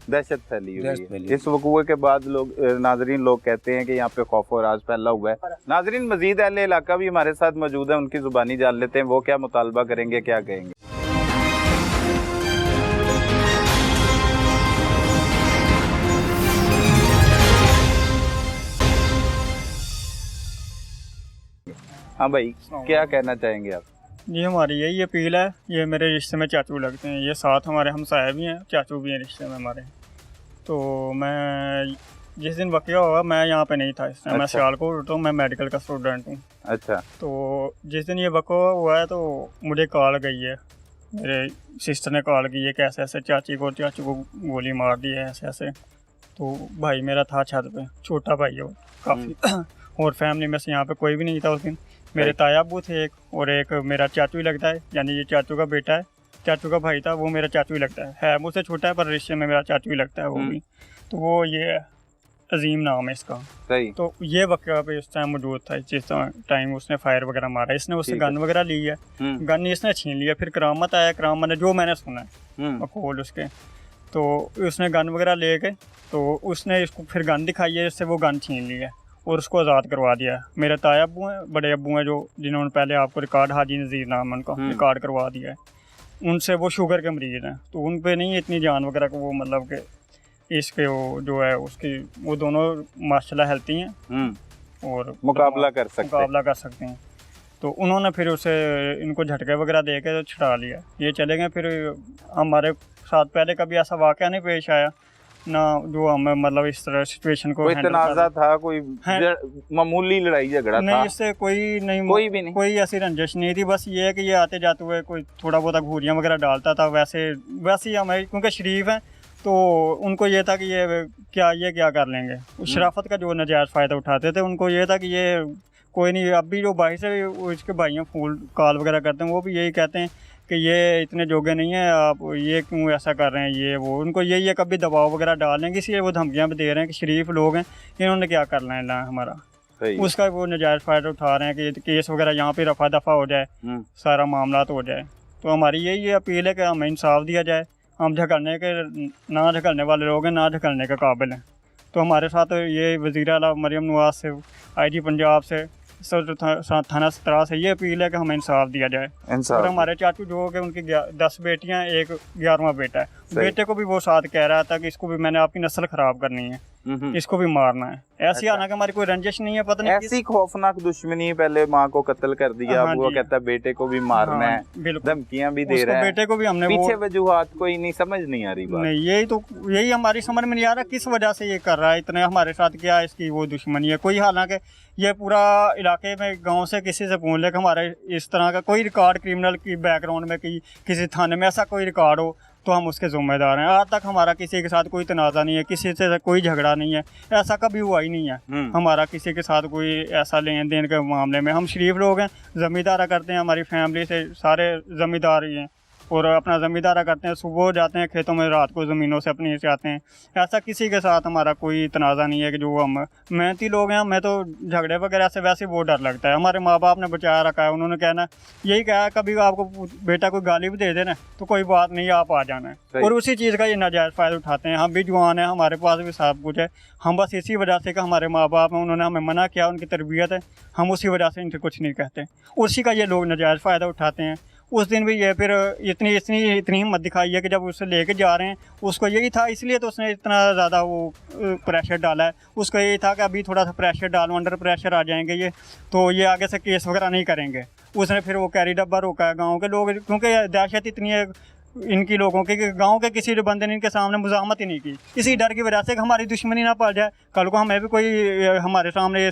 दहशत फैली हुई दहशत है। फैली इस वकूए के बाद लोग, नाजरीन, लोग कहते हैं कि यहाँ पे खौफ और राज फैला हुआ है। नाजरीन, मजीद अहले इलाका भी हमारे साथ मौजूद है, उनकी जुबानी जान लेते हैं, वो क्या मुतालबा करेंगे, क्या कहेंगे। हाँ भाई, क्या कहना चाहेंगे आप? जी, हमारी यही अपील है। ये मेरे रिश्ते में चाचू लगते हैं, ये साथ हमारे हमसाए भी हैं, चाचू भी हैं रिश्ते में हमारे। तो मैं जिस दिन वाक़या हुआ मैं यहाँ पे नहीं था इस टाइम। मैं अच्छा। सियालकोट होता हूँ, मैं मेडिकल का स्टूडेंट हूँ। अच्छा। तो जिस दिन ये वाक़या हुआ है तो मुझे कॉल गई है, मेरे सिस्टर ने कॉल की है कि ऐसे ऐसे चाचू को गोली मार दी है, ऐसे ऐसे। तो भाई मेरा था छत पे, छोटा भाई है काफ़ी, और फैमिली में से यहाँ पे कोई भी नहीं था उस दिन। मेरे ताया अब्बू थे एक, और एक मेरा चाचू ही लगता है, यानी ये चाचू का बेटा है, चाचू का भाई था, वो मेरा चाचू ही लगता है मुझसे छोटा है पर रिश्ते में मेरा चाचू ही लगता है वो भी। तो वो ये अजीम नाम है इसका। सही। तो ये वाक़या पे उस टाइम मौजूद था, जिस टाइम उसने फायर वगैरह मारा, इसने उससे गन वगैरह ली है, गन इसने छीन लिया। फिर करामत आया, करामत ने, जो मैंने सुना है मकबूल उसके, तो उसने गन वगैरह ले गए, तो उसने इसको फिर गन दिखाई है, इससे वो गन छीन ली है और उसको आज़ाद करवा दिया। मेरे ताया अब्बू हैं, बड़े अब्बू हैं, जो जिन्होंने पहले आपको रिकॉर्ड, हाजी नज़ीर नाम उनका, रिकॉर्ड करवा दिया है। उनसे वो शुगर के मरीज़ हैं, तो उन पे नहीं इतनी जान वगैरह को वो, मतलब कि इसके वो जो है उसकी, वो दोनों माशाल्लाह हेल्थी हैं और मुकाबला कर सकते हैं। तो उन्होंने फिर उसे, इनको झटके वगैरह दे के छुड़ा लिया, ये चले गए। फिर हमारे साथ पहले कभी ऐसा वाक़या नहीं पेश आया ना, जो हमें मतलब इस तरह सिचुएशन को कोई हैंडल तनाज़ा था, कोई है। मामूली लड़ाई झगड़ा नहीं, था? इससे कोई नहीं, कोई भी नहीं? कोई ऐसी रंजिश नहीं थी। बस ये है कि ये आते जाते हुए कोई थोड़ा बहुत घूरियाँ वगैरह डालता था, वैसे ही हमें, क्योंकि शरीफ हैं तो उनको ये था कि ये क्या कर लेंगे। उस शराफत का जो नजायज़ फ़ायदा उठाते थे, उनको ये था कि ये कोई नहीं। अब भी जो भाई से उसके भाइयों फ़ोन कॉल वगैरह करते हैं, वो भी यही कहते हैं कि ये इतने जोगे नहीं हैं, आप ये क्यों ऐसा कर रहे हैं, ये वो। उनको यही है कभी दबाव वगैरह डाल लेंगे, इसलिए वो धमकियाँ भी दे रहे हैं कि शरीफ लोग हैं, इन्होंने क्या करना है हमारा। उसका वो नजायज़ फ़ायदा उठा रहे हैं कि केस वगैरह यहाँ पे रफा दफ़ा हो जाए, सारा मामला हो जाए। तो हमारी यही अपील है कि हमें इंसाफ दिया जाए। हम झगड़ने के ना झगड़ने वाले लोग हैं, ना झगड़ने के काबिल हैं। तो हमारे साथ ये वज़ीर आला मरियम नवाज़ से, IG पंजाब से, थाना 17 से ये अपील है कि हमें इंसाफ दिया जाए। और हमारे चाचू जो कि उनकी 10 बेटियां, एक 11वां बेटा है, बेटे को भी वो साथ कह रहा था कि इसको भी मैंने आपकी नस्ल खराब करनी है, इसको भी मारना है। ऐसी हालांकि हमारी कोई रंजिश नहीं है, पता नहीं ऐसी खौफनाक दुश्मनी, पहले माँ को कत्ल कर दिया, वो कहता है बेटे को भी मारना है, धमकियां भी दे रहा है, बेटे को भी हमने पीछे वजूहात कोई नहीं, समझ नहीं आ रही बात। नहीं, यही हमारी समझ में नहीं आ रहा किस वजह से ये कर रहा है, इतने हमारे साथ क्या इसकी वो दुश्मनी है कोई। हालांकि ये पूरा इलाके में गांव से किसी से पूछ ले कि हमारे इस तरह का कोई रिकॉर्ड क्रिमिनल की बैकग्राउंड में किसी थाने में ऐसा कोई रिकॉर्ड हो तो हम उसके ज़िम्मेदार हैं। आज तक हमारा किसी के साथ कोई तनाज़ा नहीं है, किसी से कोई झगड़ा नहीं है, ऐसा कभी हुआ ही नहीं है हमारा किसी के साथ कोई ऐसा लेन देन के मामले में। हम शरीफ लोग हैं, ज़मींदारा करते हैं, हमारी फैमिली से सारे ज़मींदार ही हैं और अपना ज़मींदारा करते हैं। सुबह जाते हैं खेतों में, रात को ज़मीनों से अपनी से आते हैं। ऐसा किसी के साथ हमारा कोई तनाज़ा नहीं है कि जो हम मेहनती लोग हैं। हमें तो झगड़े वगैरह से वैसे बहुत डर लगता है। हमारे माँ बाप ने बचाया रखा है, उन्होंने कहना यही कहा है कभी आपको बेटा कोई गाली भी दे देना तो कोई बात नहीं, आप आ जाना है। और उसी चीज़ का ये नाजायज़ फ़ायदा उठाते हैं। हम भी जवान हैं, हमारे पास भी सब कुछ है, हम बस इसी वजह से कि हमारे माँ बाप हैं, उन्होंने हमें मना किया, उनकी तरबियत है, हम उसी वजह से इनसे कुछ नहीं कहते। उसी का ये लोग नाजायज़ फ़ायदा उठाते हैं। उस दिन भी ये फिर इतनी हिम्मत दिखाई है कि जब उसे लेके जा रहे हैं, उसको यही था, इसलिए तो उसने इतना ज़्यादा वो प्रेशर डाला है। उसको यही था कि अभी थोड़ा सा प्रेशर डालूं, अंडर प्रेशर आ जाएंगे ये, तो ये आगे से केस वगैरह नहीं करेंगे। उसने फिर वो कैरी डब्बा रोका है गाँव के लोग, क्योंकि दहशत इतनी है इनकी लोगों की कि गाँव के किसी बंदे ने इनके सामने मुज़ाहमत ही नहीं की, इसी डर की वजह से कि हमारी दुश्मनी ना पड़ जाए, कल को हमें भी कोई हमारे सामने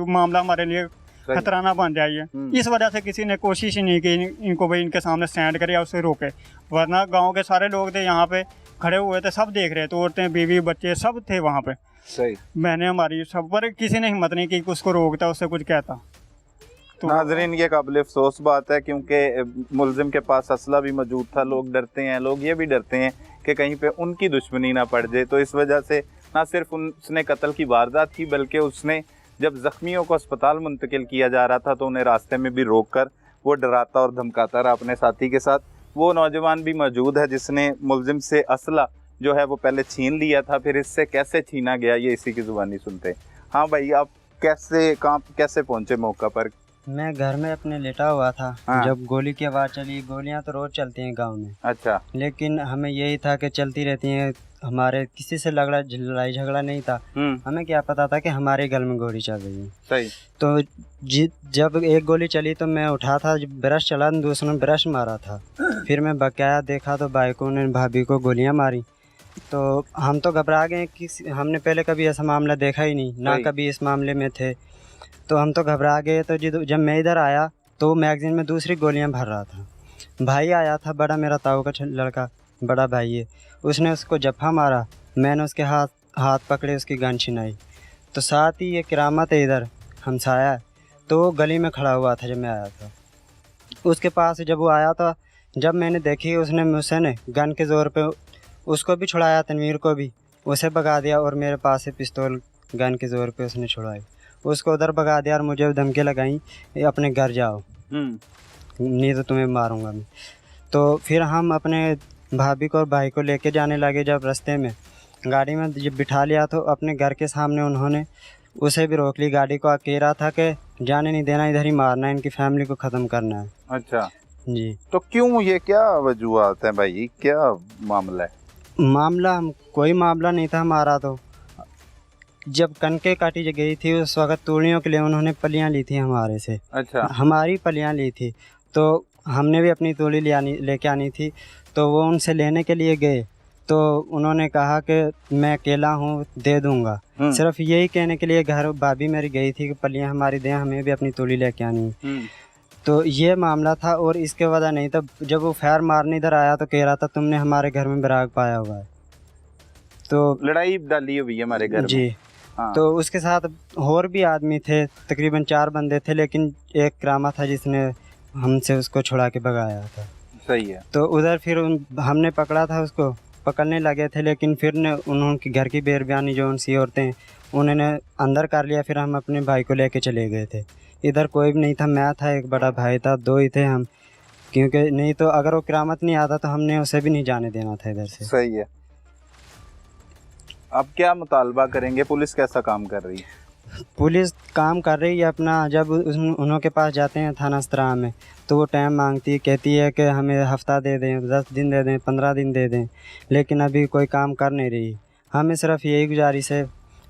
मामला हमारे लिए खतरा ना बन जाइए। इस वजह से किसी ने कोशिश ही नहीं की इनको भाई इनके सामने स्टैंड करे या उसे रोके। वरना गांव के सारे लोग थे यहाँ पे खड़े हुए थे, सब देख रहे थे, औरतें, बीवी, बच्चे सब थे वहाँ पे। सही, मैंने हमारी सब पर किसी ने हिम्मत नहीं की कि उसको रोकता, उससे कुछ कहता। तो नाज़रीन, ये काबिल अफसोस बात है क्योंकि मुलजिम के पास असला भी मौजूद था। लोग डरते हैं, लोग ये भी डरते हैं कि कहीं पे उनकी दुश्मनी ना पड़ जाए। तो इस वजह से ना सिर्फ उसने कत्ल की वारदात की, बल्कि उसने जब ज़ख्मियों को अस्पताल मुंतकिल किया जा रहा था तो उन्हें रास्ते में भी रोक कर वो डराता और धमकाता रहा अपने साथी के साथ। वो नौजवान भी मौजूद है जिसने मुलजिम से असला जो है वो पहले छीन लिया था, फिर इससे कैसे छीना गया ये इसी की ज़ुबानी सुनते हैं। हाँ भाई, आप कैसे पहुँचे मौका पर? मैं घर में अपने लेटा हुआ था। हाँ। जब गोली की आवाज़ चली, गोलियां तो रोज़ चलती हैं गांव में। अच्छा। लेकिन हमें यही था कि चलती रहती हैं, हमारे किसी से लड़ाई झगड़ा नहीं था। हमें क्या पता था कि हमारे घर में गोली चल रही है। सही। तो जब एक गोली चली तो मैं उठा था, ब्रश चला, दूसरे ने ब्रश मारा था। फिर मैं बकाया देखा तो भाई ने भाभी को गोलियाँ मारी। तो हम तो घबरा गए कि हमने पहले कभी ऐसा मामला देखा ही नहीं, ना कभी इस मामले में थे, तो हम तो घबरा गए। तो जब मैं इधर आया तो मैगज़ीन में दूसरी गोलियां भर रहा था। भाई आया था, बड़ा मेरा ताऊ का लड़का, बड़ा भाई है, उसने उसको जफ़ा मारा, मैंने उसके हाथ पकड़े, उसकी गन छिनाई। तो साथ ही ये किरामत है इधर हमसाया है, तो वो गली में खड़ा हुआ था जब मैं आया था। उसके पास जब वो आया था, जब मैंने देखी उसने मुझसे ने गन के ज़ोर पे उसको भी छुड़ाया, तनवीर को भी, उसे भगा दिया, और मेरे पास से पिस्तौल गन के ज़ोर पे उसने छुड़ाई, उसको उधर भगा दिया और मुझे धमकी लगाई अपने घर जाओ, नहीं तो तुम्हें मारूंगा मैं। तो फिर हम अपने भाभी को और भाई को लेके जाने लगे। जब रास्ते में गाड़ी में जब बिठा लिया तो अपने घर के सामने उन्होंने उसे भी रोक ली, गाड़ी को कह रहा था कि जाने नहीं देना, इधर ही मारना है, इनकी फैमिली को ख़त्म करना है। अच्छा जी। तो क्यों, ये क्या वजूहत है भाई, क्या मामला है? मामला कोई मामला नहीं था हमारा। तो जब कनके काटी गई थी उस वक्त तूड़ियों के लिए उन्होंने पलियां ली थी हमारे से। अच्छा। हमारी पलियां ली थी तो हमने भी अपनी तूड़ी लेके आनी थी। तो वो उनसे लेने के लिए गए तो उन्होंने कहा कि मैं अकेला हूँ, दे दूँगा। सिर्फ यही कहने के लिए घर भाभी मेरी गई थी कि पलियाँ हमारी दें, हमें भी अपनी तोली लेके आनी है। तो ये मामला था और इसके वजह नहीं था। जब वो फायर मारने इधर आया तो कह रहा था तुमने हमारे घर में बराग पाया हुआ है, तो लड़ाई डाली हुई है हमारे घर जी में। हाँ। तो उसके साथ और भी आदमी थे, तकरीबन 4 बंदे थे, लेकिन एक करामा था जिसने हमसे उसको छुड़ा के भगाया था। सही है। तो उधर फिर हमने पकड़ा था, उसको पकड़ने लगे थे, लेकिन फिर ने उन्होंने घर की बेरबियानी जो उनसी औरतें उन्होंने अंदर कर लिया। फिर हम अपने भाई को लेके चले गए थे। इधर कोई भी नहीं था, मैं था, एक बड़ा भाई था, 2 ही थे हम, क्योंकि नहीं तो अगर वो करामत नहीं आता तो हमने उसे भी नहीं जाने देना था इधर से। सही है। अब क्या मुतालबा करेंगे? पुलिस कैसा काम कर रही है? पुलिस काम कर रही है अपना। जब उन्हों के पास जाते हैं थाना सतरा में तो वो टाइम मांगती है, कहती है कि हमें हफ्ता दे दें, 10 दिन दे दें, 15 दिन दे दें, लेकिन अभी कोई काम कर नहीं रही। हमें सिर्फ यही गुजारिश है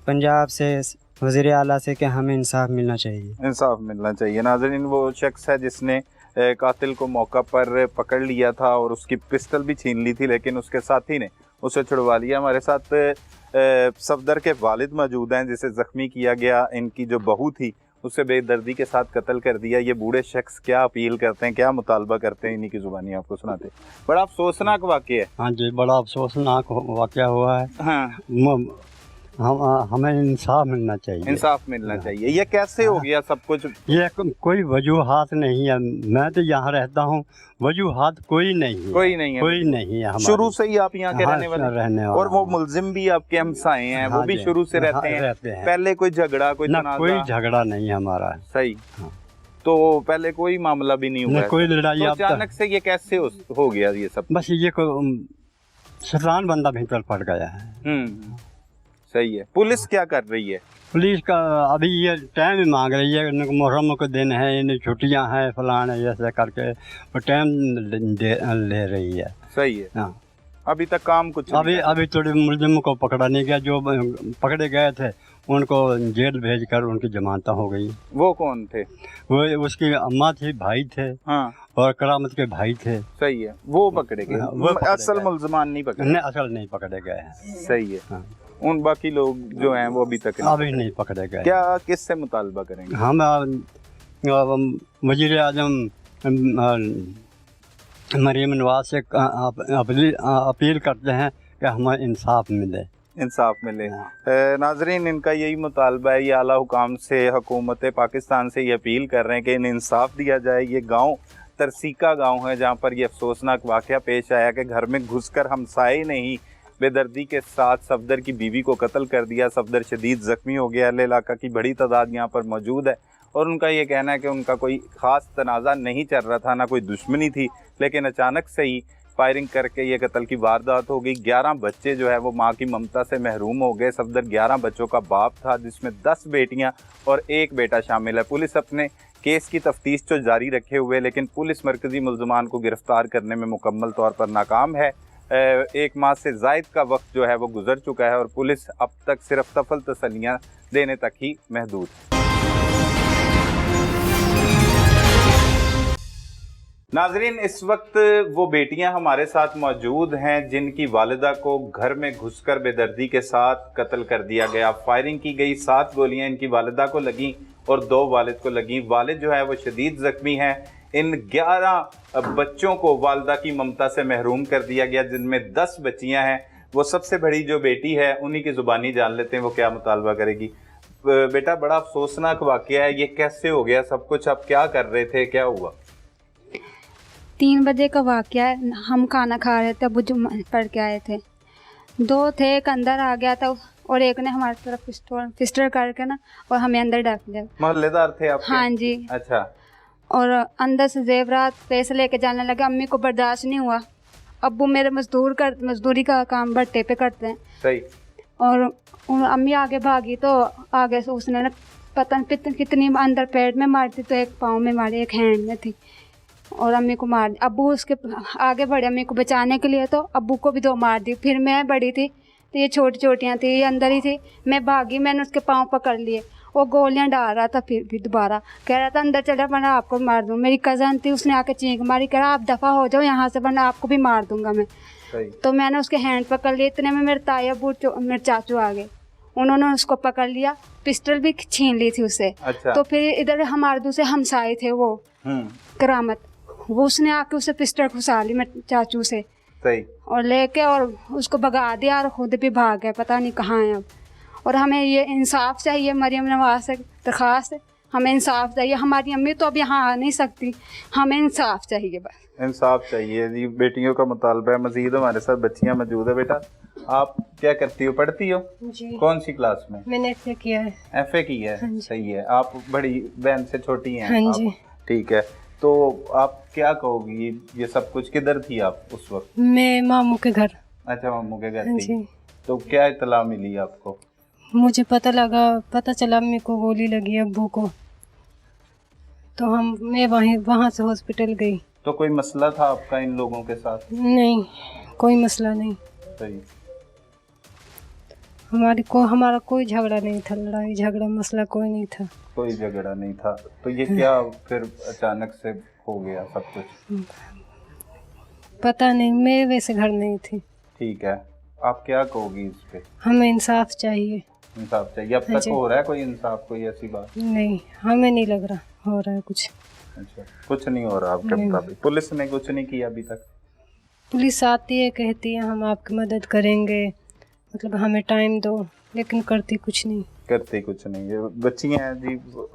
पंजाब से, वज़ीर आला से कि हमें इंसाफ मिलना चाहिए। इंसाफ मिलना चाहिए। नाज़रीन, वो शख्स है जिसने कातिल को मौका पर पकड़ लिया था और उसकी पिस्टल भी छीन ली थी, लेकिन उसके साथी ने उसे छुड़वा लिया। हमारे साथ सफदर के वालिद मौजूद हैं जिसे ज़ख्मी किया गया। इनकी जो बहू थी उसे बेदर्दी के साथ कत्ल कर दिया। ये बूढ़े शख्स क्या अपील करते हैं, क्या मुतालबा करते हैं, इन्हीं की ज़ुबानी आपको सुनाते हैं। बड़ा अफसोसनाक वाक़या है। हाँ जी, बड़ा अफसोसनाक वाक़या हुआ है। हाँ, हमें इंसाफ मिलना चाहिए। इंसाफ मिलना चाहिए। ये कैसे हो गया सब कुछ? ये कोई वजूहात नहीं है। मैं तो यहाँ रहता हूँ, वजूहात कोई नहीं है। कोई नहीं है। कोई नहीं है हमारे। शुरू से ही आप यहाँ के रहने वाले? रहने वाले। और वो मुलजिम भी आपके हमसाए हैं, वो हाँ भी जी, शुरू से हाँ, रहते हैं? रहते हैं। पहले कोई झगड़ा, कोई ना, तनाज़ा? कोई झगड़ा नहीं हमारा। सही। हाँ। तो पहले कोई मामला भी नहीं हुआ है? कोई लड़ाई। तो अचानक से ये कैसे हो गया ये सब? बस ये शैतान बंदा भीतर पड़ गया है। सही है। पुलिस क्या कर रही है? पुलिस का अभी ये टाइम ही मांग रही है, मुहर्रम को दिन है, इन्हें छुट्टियां हैं, फलान है, ऐसे करके वो टाइम ले रही है। सही है। हाँ, अभी तक काम कुछ नहीं अभी थोड़े मुलजिम को पकड़ा नहीं गया। जो पकड़े गए थे उनको जेल भेजकर उनकी जमानत हो गई। वो कौन थे? वो उसकी अम्मा थी, भाई थे। हाँ, और करामत के भाई थे। सही है। वो पकड़े गए? वो पकड़े असल गए। मुल्जमान नहीं पकड़े? नहीं, असल नहीं पकड़े गए हैं। सही है। हाँ। उन बाकी लोग जो हैं वो अभी तक नहीं पकड़े गए। क्या किससे मुतालबा करेंगे? हम वज़ीर आज़म मरीम नवाज से अपील करते हैं कि हमें इंसाफ मिले। इंसाफ मिले। नाजरीन, इनका यही मुतालबा है। ये आला हुकाम से, हुकूमत पाकिस्तान से ये अपील कर रहे हैं कि इन्हें इंसाफ दिया जाए। ये गांव तरसीका गांव है जहां पर ये अफसोसनाक वाक़या पेश आया कि घर में घुसकर हमसाए नहीं बेदर्दी के साथ सफदर की बीवी को कत्ल कर दिया। सफदर शदीद ज़ख्मी हो गया। अहले इलाका की बड़ी तादाद यहाँ पर मौजूद है और उनका ये कहना है कि उनका कोई ख़ास तनाज़ा नहीं चल रहा था, ना कोई दुश्मनी थी, लेकिन अचानक से ही फायरिंग करके ये कत्ल की वारदात हो गई। 11 बच्चे जो है वो माँ की ममता से महरूम हो गए। सफदर 11 बच्चों का बाप था जिसमें 10 बेटियाँ और 1 बेटा शामिल है। पुलिस अपने केस की तफ्तीश तो जारी रखे हुए, लेकिन पुलिस मरकज़ी मुल्ज़मान को गिरफ़्तार करने में मुकम्मल तौर पर नाकाम है। 1 माह से ज़ायद का वक्त जो है वो गुजर चुका है और पुलिस अब तक सिर्फ तफल तसल्लियाँ देने तक ही महदूद है। नाजरीन, इस वक्त वो बेटियां हमारे साथ मौजूद हैं जिनकी वालिदा को घर में घुसकर बेदर्दी के साथ कत्ल कर दिया गया। फायरिंग की गई, 7 गोलियां इनकी वालिदा को लगी और 2 वालिद को लगी। वालिद जो है वो शदीद ज़ख्मी हैं। इन 11 बच्चों को वालिदा की ममता से महरूम कर दिया गया, जिनमें 10 बच्चियां हैं। वो सबसे बड़ी जो बेटी है उन्हीं की ज़ुबानी जान लेते हैं वो क्या मुतालबा करेगी। बेटा, बड़ा अफसोसनाक वाक़या है, ये कैसे हो गया सब कुछ? आप क्या कर रहे थे, क्या हुआ? 3 बजे का वाक़या है। हम खाना खा रहे थे, अबू जुम्मा पढ़ के आए थे। 2 थे, एक अंदर आ गया था और एक ने हमारी तरफ पिस्टल करके ना और हमें अंदर डाल दिया। मोहल्लेदार थे आपके? हाँ जी। अच्छा। और अंदर से जेवरात पैसे लेके जाने लगे। अम्मी को बर्दाश्त नहीं हुआ। अब्बू मेरे मजदूरी का काम भट्टे पे करते हैं। सही। और अम्मी आगे भागी तो आगे से उसने ना पता नहीं कितनी अंदर पेट में मारती, तो एक पाँव में मारी, एक हैंड में थी और अम्मी को मार दी। अब्बू उसके आगे बढ़े अम्मी को बचाने के लिए, तो अब्बू को भी 2 मार दी। फिर मैं बड़ी थी तो ये छोटी छोटियाँ थी, ये अंदर ही थी। मैं भागी, मैंने उसके पाँव पकड़ लिए वो गोलियां डाल रहा था, फिर भी दोबारा कह रहा था अंदर चला वरना आपको मार दूँ। मेरी कज़न थी, उसने आके चीख मारी, कह रहा आप दफ़ा हो जाओ यहाँ से वरना आपको भी मार दूंगा मैं। तो मैंने उसके हैंड पकड़ लिए, इतने में मेरे ताया मेरे चाचू आ गए, उन्होंने उसको पकड़ लिया, पिस्टल भी छीन ली थी उससे। अच्छा। तो फिर इधर हमारे दूसरे हमसाए थे वो करामत, वो उसने आके उसे पिस्टल घुसा ली मेरे चाचू से। सही। और लेके और उसको भगा दिया और खुद भी भाग गए, पता नहीं कहाँ है अब। और हमें ये इंसाफ चाहिए, मरियम नवाज से दरख्वास्त है, हमें इंसाफ चाहिए। हमारी अम्मी तो अब यहाँ आ नहीं सकती, हमें इंसाफ चाहिए, बस इंसाफ चाहिए जी। बेटियों का मुतालबा है। मजीद हमारे साथ बच्चियां मौजूद है। बेटा आप क्या करती हो, पढ़ती हो? जी। कौन सी क्लास में? मैंने एफए किया है। एफए की है। हाँ, सही है। आप बड़ी बहन से छोटी हैं? हाँ जी। ठीक है। तो आप क्या कहोगी, ये सब कुछ किधर थी आप उस वक्त? मैं मामू के घर। अच्छा, मामू के घर हाँ थी। जी। तो क्या इत्तला मिली आपको? मुझे पता चला मेरे को गोली लगी अब्बू को, तो मैं वहाँ से हॉस्पिटल गई। तो कोई मसला था आपका इन लोगों के साथ? नहीं, कोई मसला नहीं। सही। हमारा कोई झगड़ा नहीं था, लड़ाई झगड़ा मसला कोई नहीं था। कोई झगड़ा नहीं था। तो ये क्या फिर अचानक से हो गया सब कुछ? पता नहीं, मेरे वैसे घर नहीं थी। ठीक है। आप क्या कहोगी इस पे? हमें इंसाफ चाहिए। इंसाफ चाहिए। अब तक हो रहा है कोई इंसाफ, कोई ऐसी बात? नहीं, हमें नहीं लग रहा हो रहा है कुछ। अच्छा, कुछ नहीं हो रहा आपके मुताबिक? पुलिस ने कुछ नहीं किया अभी तक? पुलिस आती है, कहती है हम आपकी मदद करेंगे, मतलब हमें टाइम दो, लेकिन करती कुछ नहीं। करते कुछ नहीं। ये बच्चियां हैं जी,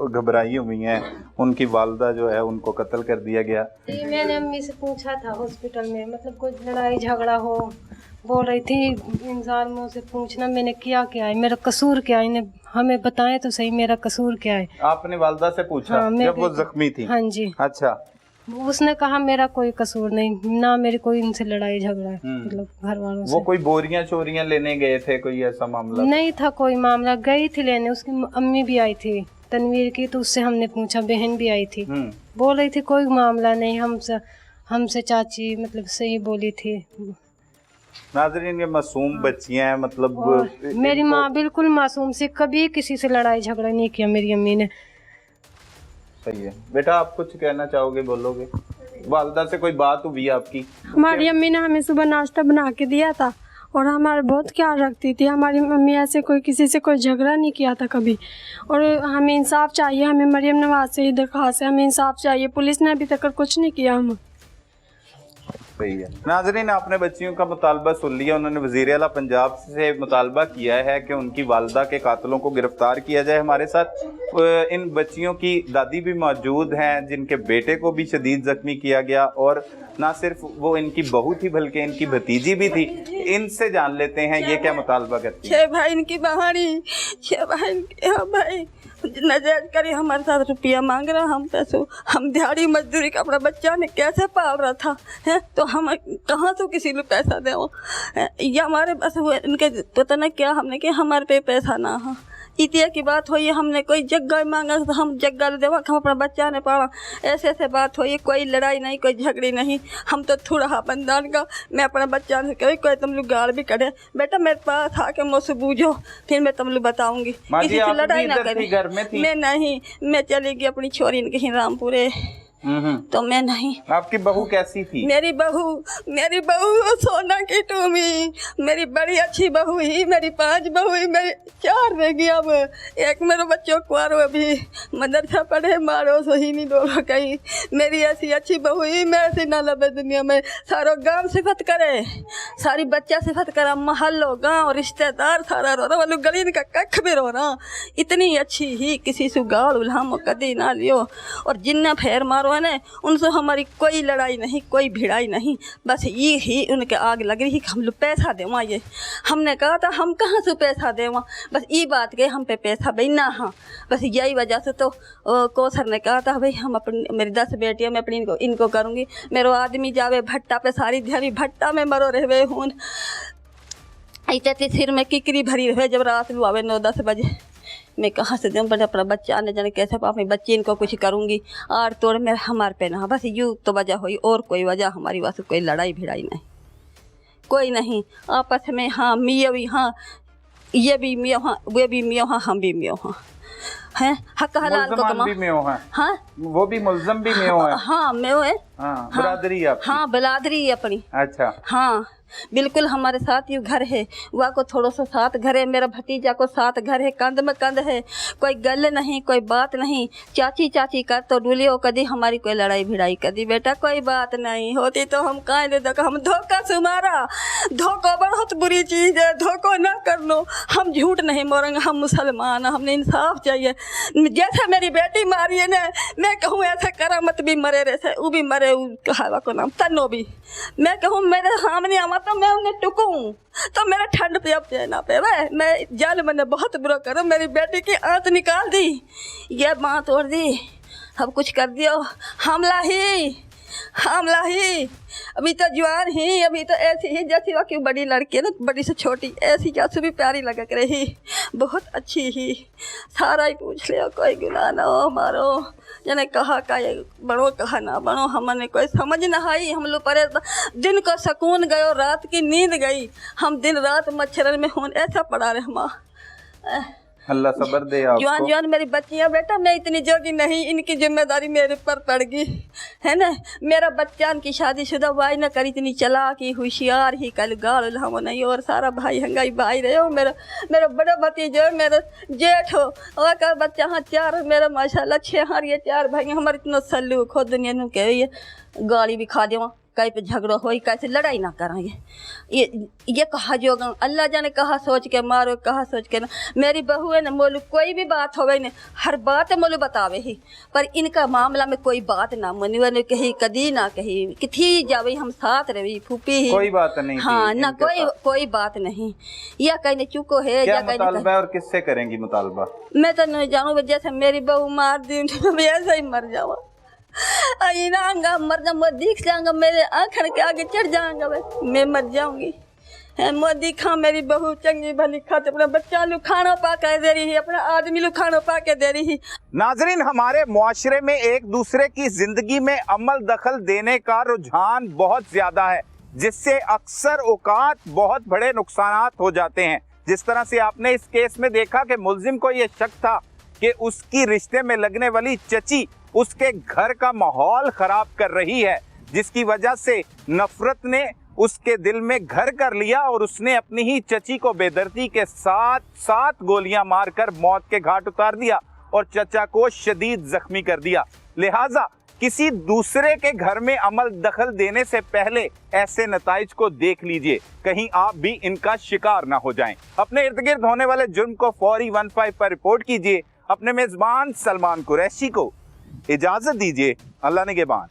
घबराई हुई हैं। उनकी वालदा जो है उनको कत्ल कर दिया गया। जी, मैंने अम्मी से पूछा था हॉस्पिटल में, मतलब कोई लड़ाई झगड़ा हो, बोल रही थी इंसान मुँह से पूछना मैंने किया क्या है, मेरा कसूर क्या है, इन्हें हमें बताएं तो सही मेरा कसूर क्या है। आपने वालदा से पूछा? हाँ, जब वो जख्मी थी? हाँ जी। अच्छा। उसने कहा मेरा कोई कसूर नहीं, ना मेरी कोई इनसे लड़ाई झगड़ा है, मतलब घर वालों से। वो कोई बोरियां चोरियां लेने गए थे, कोई ऐसा मामला? नहीं था कोई मामला। गई थी लेने, उसकी अम्मी भी आई थी तनवीर की, तो उससे हमने पूछा, बहन भी आई थी, बोल रही थी कोई मामला नहीं, हमसे चाची मतलब सही बोली थी। नाज़रीन, ये मासूम बच्चियां हैं, मतलब मेरी माँ बिल्कुल मासूम से, कभी किसी से लड़ाई झगड़ा नहीं किया मेरी अम्मी ने। सही है। बेटा आप कुछ कहना चाहोगे, बोलोगे? वालदा से कोई बात हुई आपकी? हमारी अम्मी ने हमें सुबह नाश्ता बना के दिया था और हमारा बहुत ख्याल रखती थी। हमारी मम्मी ऐसे कोई किसी से कोई झगड़ा नहीं किया था कभी। और हमें इंसाफ चाहिए, हमें मरियम नवाज से ही दरख्वास्त है, हमें इंसाफ चाहिए। पुलिस ने अभी तक कुछ नहीं किया। हम सही है। नाज़रीन, आपने बच्चियों का मुतालबा सुन लिया। उन्होंने वज़ीर आला पंजाब से मुतालबा किया है कि उनकी वालदा के कातलों को गिरफ्तार किया जाए। हमारे साथ इन बच्चियों की दादी भी मौजूद हैं, जिनके बेटे को भी शदीद ज़ख्मी किया गया, और ना सिर्फ वो इनकी बहू थी बल्कि इनकी भतीजी भी थी। इनसे जान लेते हैं ये क्या मुतालबा करती है। भाई इनकी बहानी, भाई नजर करे हमारे साथ रुपया मांग रहा, हम पैसों, हम दिहाड़ी मजदूरी का अपना बच्चा ने कैसे पाल रहा था है, तो हम कहाँ से किसी को पैसा दे? या हमारे बस हुए इनके पता नहीं क्या, हमने कि हमारे पे पैसा ना हो। इतिया की बात हुई, हमने कोई जगह मांगा तो हम जगह देवा, हम अपना बच्चा ने पाला। ऐसे ऐसे बात हुई, कोई लड़ाई नहीं, कोई झगड़ी नहीं। हम तो थोड़ा बंदान का, मैं अपना बच्चा ने कभी कोई तुम लोग गाल भी करे, बेटा मेरे पास आके मुझसे बूझो, फिर मैं तुम लोग बताऊंगी। किसी से लड़ाई ना करे। मैं नहीं, मैं चली गई अपनी छोरी ने कहीं रामपुरे, तो मैं नहीं। आपकी बहू कैसी थी? मेरी बहू सोना की टूमी, मेरी बड़ी अच्छी बहू ही, मेरी 5 बहू ही, मेरी 4 रह गई। अब एक मेरे बच्चों को अभी मदरसा पढ़े, मारो सही नहीं डोलो कहीं। मेरी ऐसी अच्छी बहू ही, मैं ऐसी ना लबे दुनिया में। सारो गांव सिफत करे, सारी बच्चा सिफत करा, महल्लो गांव रिश्तेदार सारा रो रहा, वालों गली का कख भी रो रहा। इतनी अच्छी ही, किसी से गाल उल्हाम कदी ना लियो। और जिन्ना फेर मारो है ना, उनसे हमारी कोई लड़ाई नहीं, कोई भिड़ाई नहीं। बस ये ही उनके आग लग रही कि हम लोग पैसा देवा। ये हमने कहा था हम कहाँ से पैसा देवा, बस ये बात के हम पे पैसा भाई ना। हाँ, बस यही वजह से तो कौसर ने कहा था भाई हम अपनी, मेरी 10 बेटियाँ मैं अपनी इनको करूँगी। मेरा आदमी जावे भट्टा पे, सारी दिहाड़ी भट्टा में मरो रहे हूँ। इतने सिर में किकरी भरी रहे, जब रात में आवे 9-10 बजे, मैं कहाँ से दूँ? बड़े अपना बच्चा ने जाने कैसे अपने बच्चे इनको कुछ करूँगी। और तोड़ मेरे हमारे पे ना, बस यूँ तो वजह हुई, और कोई वजह हमारी वहाँ से कोई लड़ाई भिड़ाई नहीं, कोई नहीं। आपस में हाँ मियाँ भी, हाँ ये भी मियाँ, हाँ वे भी मियाँ, हाँ हम भी मियाँ, हाँ हैं हक हलाल को मुल्ज़मान कमा। भी मेयो है। हाँ वो भी मुल्ज़म भी मेयो है। हाँ मेयो है। हाँ बरादरी है आपकी। हाँ बिरादरी है अपनी। अच्छा हाँ बिल्कुल हमारे साथ ही घर है, वह को थोड़ा सा साथ घर है, मेरा भतीजा को साथ घर है, कंध में कंध है, कोई गल नहीं कोई बात नहीं। चाची चाची कर तो डुली हो कदी हमारी कोई लड़ाई भिड़ाई कदी बेटा कोई बात नहीं होती तो हम कहाँ दे दो हम धोखा सुमारा। धोखो बहुत बुरी चीज़ है, धोखो ना कर लो। हम झूठ नहीं मोरेंगे, हम मुसलमान हमने इंसाफ चाहिए। जैसे मेरी बेटी मारी है ना, मैं कहूँ ऐसे करा मत भी मरे रहे वो भी मरे कहावा को नाम तन्नो भी। मैं कहूँ मेरे सामने आवा तो मैं उन्हें टुकूं तो मेरा ठंड पे अब ना पे मैं जाल मैंने बहुत बुरा करो। मेरी बेटी की आंत निकाल दी, ये बाँ तोड़ दी, सब कुछ कर दियो। हमला ही अभी तो जवान ही, अभी तो ऐसी ही जैसी वह क्यों बड़ी लड़की है ना, बड़ी से छोटी ऐसी जैसे भी प्यारी लग रही, बहुत अच्छी ही। सारा ही पूछ लिया कोई गुनाह ना हो मारो, जने कहा का बड़ो कहा ना बनो, हमने कोई समझ ना आई। हम लोग परे दिन को सुकून गयो, रात की नींद गई, हम दिन रात मच्छर में होन ऐसा पड़ा रहे माँ। अल्लाह सब्र दे आपको। जवान जवान मेरी बच्चियाँ बेटा मैं इतनी जोगी नहीं, इनकी जिम्मेदारी मेरे पर पड़ गई है ना। मेरा बच्चा की शादीशुदा भाई न करी, इतनी चालाक ही होशियार ही, कल गाल हम नहीं और सारा भाई हंगाई भाई रहे हो। मेरा बड़ा भतीजा मेरा जेठ हो और का बच्चा हाँ चार, मेरा माशाल्लाह 6 हार ये 4 भाई हमारे इतना सल्लू खो दुनिया नु कह ये गाली भी खा देवा कहीं पे झगड़ा हो कैसे लड़ाई ना कराएंगे। ये कहा जो अल्लाह जाने कहा सोच के मारो, कहा सोच के ना। मेरी बहू है ना मोलू कोई भी बात हो गई ना हर बात मोलू बतावे ही, पर इनका मामला में कोई बात ना मनी ने कही कदी ना कही कि थी जावे हम साथ रही फूफी ही कोई बात नहीं। हाँ ना कोई बात नहीं। या कहीं चुको है क्या या कहीं मुतालबा और किससे करेंगी मुतालबा? मैं तो नहीं जानू, जैसे मेरी बहू मार दी मैं ऐसा ही मर जाऊँ, आईनांगा मर जा, मैं दिख जाऊंगा, मेरे आंखन के आगे चढ़ जाऊंगा, मैं मर जाऊंगी। मोदी खा मेरी बहू चंगी भली खाते अपना बच्चा लू खाना पा के दे रही है, अपना आदमी लू खाना पा के दे रही है। नाजरीन हमारे मुआशरे में एक दूसरे की जिंदगी में अमल दखल देने का रुझान बहुत ज्यादा है, जिससे अक्सर औकात बहुत बड़े नुकसानात हो जाते हैं। जिस तरह से आपने इस केस में देखा कि मुल्जिम को यह शक था कि उसकी रिश्ते में लगने वाली चची उसके घर का माहौल खराब कर रही है, जिसकी वजह से नफरत ने उसके दिल में घर कर लिया और उसने अपनी ही चची को बेदर्दी के साथ 7 गोलियां मारकर मौत के घाट उतार दिया और चचा को शदीद जख्मी कर दिया। लिहाजा किसी दूसरे के घर में अमल दखल देने से पहले ऐसे नताइज को देख लीजिए, कहीं आप भी इनका शिकार ना हो जाएं। अपने इर्द गिर्द होने वाले जुर्म को फौरी 15 पर रिपोर्ट कीजिए। अपने मेजबान सलमान कुरैशी को इजाजत दीजिए। अल्लाह निगहबान।